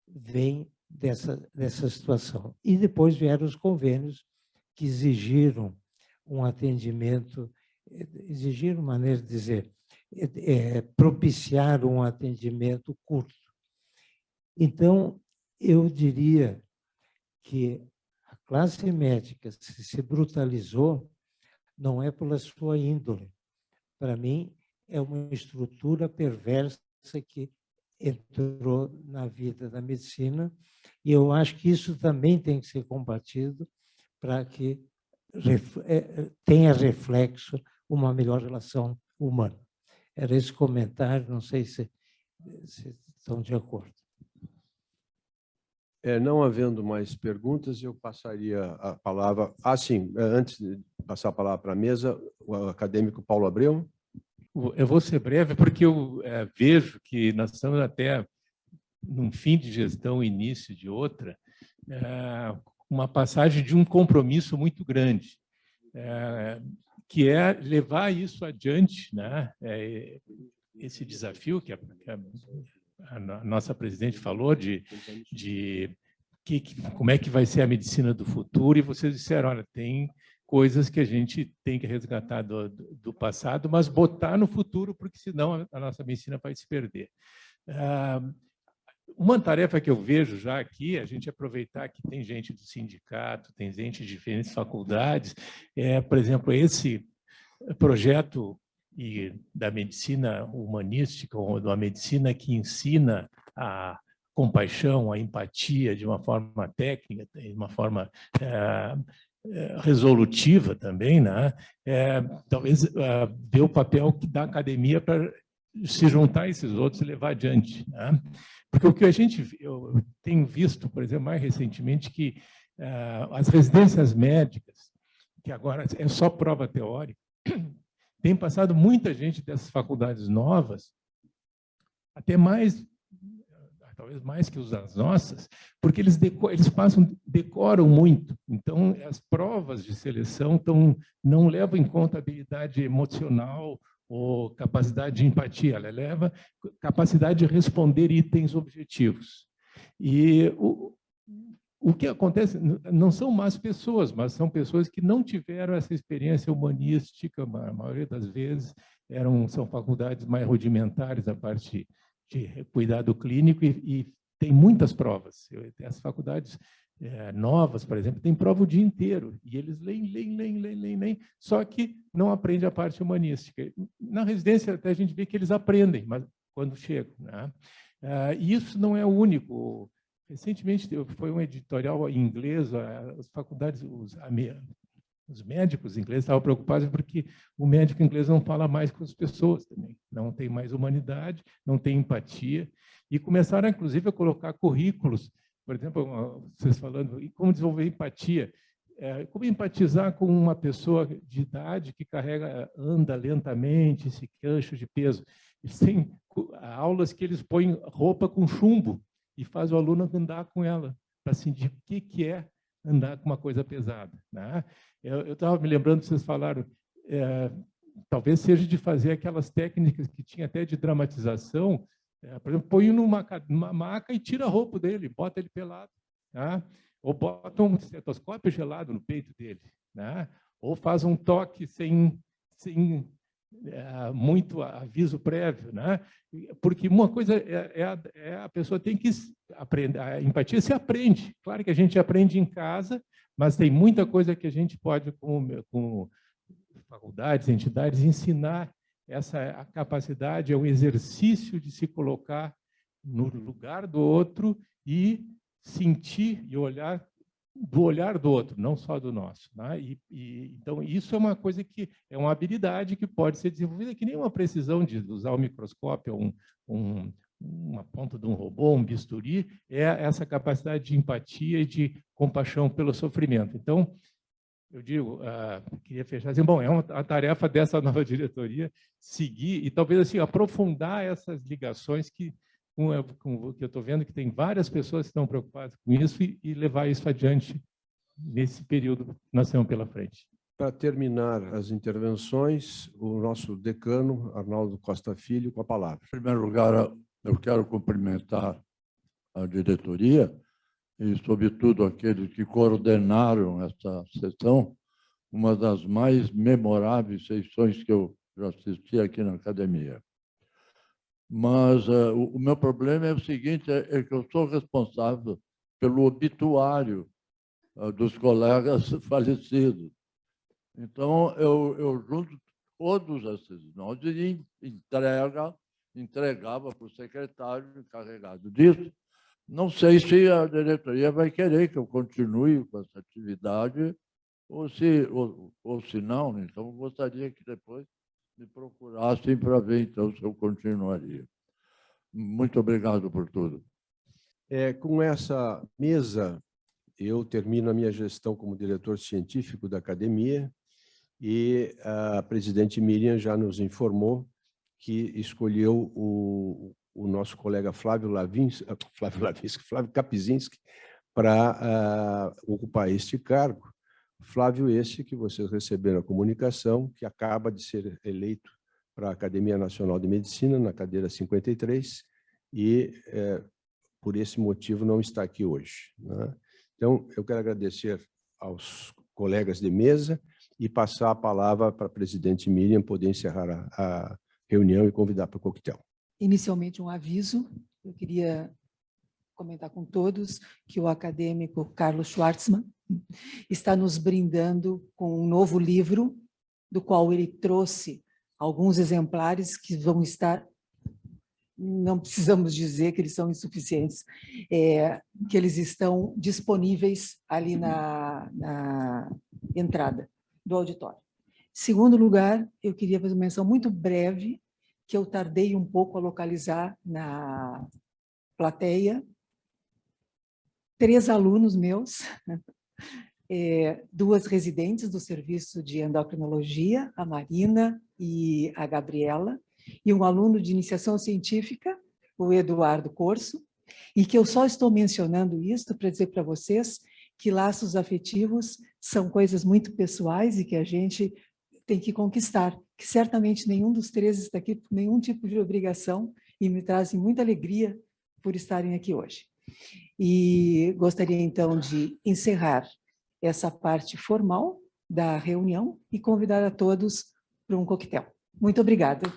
vem dessa situação. E depois vieram os convênios que exigiram um atendimento, exigiram, maneira de dizer, propiciar um atendimento curto. Então, eu diria que a classe médica se brutalizou não é pela sua índole. Para mim, é uma estrutura perversa que entrou na vida da medicina, e eu acho que isso também tem que ser combatido para que tenha reflexo uma melhor relação humana. Era esse comentário, não sei se estão de acordo. Não havendo mais perguntas, eu passaria a palavra... sim, antes de passar a palavra para a mesa, o acadêmico Paulo Abreu. Eu vou ser breve, porque eu vejo que nós estamos até num fim de gestão, início de outra, uma passagem de um compromisso muito grande, que é levar isso adiante, né? Esse desafio que a nossa presidente falou como é que vai ser a medicina do futuro, e vocês disseram, olha, tem coisas que a gente tem que resgatar do passado, mas botar no futuro, porque senão a nossa medicina vai se perder. Uma tarefa que eu vejo já aqui, a gente aproveitar que tem gente do sindicato, tem gente de diferentes faculdades, por exemplo, esse projeto da medicina humanística, ou da medicina que ensina a compaixão, a empatia de uma forma técnica, de uma forma resolutiva também, né? Talvez ver o papel da academia para se juntar a esses outros e levar adiante, né? Porque o que eu tenho visto, por exemplo, mais recentemente, que as residências médicas, que agora é só prova teórica, tem passado muita gente dessas faculdades novas, até talvez mais que as nossas, porque eles decoram muito. Então, as provas de seleção não levam em conta habilidade emocional ou capacidade de empatia, ela leva capacidade de responder itens objetivos. E o o que acontece não são más pessoas, mas são pessoas que não tiveram essa experiência humanística, a maioria das vezes são faculdades mais rudimentares, a parte de cuidado clínico, e tem muitas provas. As faculdades novas, por exemplo, tem prova o dia inteiro, e eles leem, só que não aprendem a parte humanística. Na residência, até a gente vê que eles aprendem, mas quando chegam, né? E isso não é o único. Recentemente, foi um editorial em inglês, as faculdades, os médicos ingleses estavam preocupados porque o médico inglês não fala mais com as pessoas também, não tem mais humanidade, não tem empatia, e começaram, inclusive, a colocar currículos, por exemplo, vocês falando, como desenvolver empatia, como empatizar com uma pessoa de idade que anda lentamente, se queixa de peso. Eles têm aulas que eles põem roupa com chumbo e faz o aluno andar com ela, para sentir o que é andar com uma coisa pesada, né? Eu estava me lembrando, vocês falaram, talvez seja de fazer aquelas técnicas que tinha até de dramatização, por exemplo, põe numa maca e tira a roupa dele, bota ele pelado, né? Ou bota um estetoscópio gelado no peito dele, né? Ou faz um toque sem muito aviso prévio, né? Porque uma coisa a pessoa tem que aprender, a empatia se aprende. Claro que a gente aprende em casa, mas tem muita coisa que a gente pode, com faculdades, entidades, ensinar a capacidade, é um exercício de se colocar no lugar do outro e sentir e olhar do olhar do outro, não só do nosso, né? Então, isso é uma coisa que é uma habilidade que pode ser desenvolvida, que nem uma precisão de usar o microscópio, uma ponta de um robô, um bisturi, é essa capacidade de empatia e de compaixão pelo sofrimento. Então, eu digo, queria fechar assim, bom, é uma tarefa dessa nova diretoria seguir e talvez assim aprofundar essas ligações que eu estou vendo que tem várias pessoas que estão preocupadas com isso e levar isso adiante nesse período que nós temos pela frente. Para terminar as intervenções, o nosso decano, Arnaldo Costa Filho, com a palavra. Em primeiro lugar, eu quero cumprimentar a diretoria e, sobretudo, aqueles que coordenaram essa sessão, uma das mais memoráveis sessões que eu já assisti aqui na academia. Mas o meu problema é o seguinte, é que eu sou responsável pelo obituário dos colegas falecidos. Então, eu junto todos esses nomes e entregava para o secretário encarregado disso. Não sei se a diretoria vai querer que eu continue com essa atividade ou se não. Então, eu gostaria que depois me procurassem para ver, então, se eu continuaria. Muito obrigado por tudo. Com essa mesa, eu termino a minha gestão como diretor científico da academia e a presidente Miriam já nos informou que escolheu o nosso colega Flávio Kapczynski para ocupar este cargo. Flávio esse que vocês receberam a comunicação, que acaba de ser eleito para a Academia Nacional de Medicina, na cadeira 53, e por esse motivo não está aqui hoje, né? Então, eu quero agradecer aos colegas de mesa e passar a palavra para a presidente Miriam poder encerrar a reunião e convidar para o coquetel. Inicialmente, um aviso. Eu queria comentar com todos que o acadêmico Carlos Schwartzman está nos brindando com um novo livro, do qual ele trouxe alguns exemplares que vão estar, não precisamos dizer que eles são insuficientes, que eles estão disponíveis ali na entrada do auditório. Segundo lugar, eu queria fazer uma menção muito breve, que eu tardei um pouco a localizar na plateia, 3 alunos meus, 2 residentes do serviço de endocrinologia, a Marina e a Gabriela, e um aluno de iniciação científica, o Eduardo Corso, e que eu só estou mencionando isso para dizer para vocês que laços afetivos são coisas muito pessoais e que a gente tem que conquistar, que certamente nenhum dos 3 está aqui por nenhum tipo de obrigação e me trazem muita alegria por estarem aqui hoje. E gostaria, então, de encerrar essa parte formal da reunião e convidar a todos para um coquetel. Muito obrigada.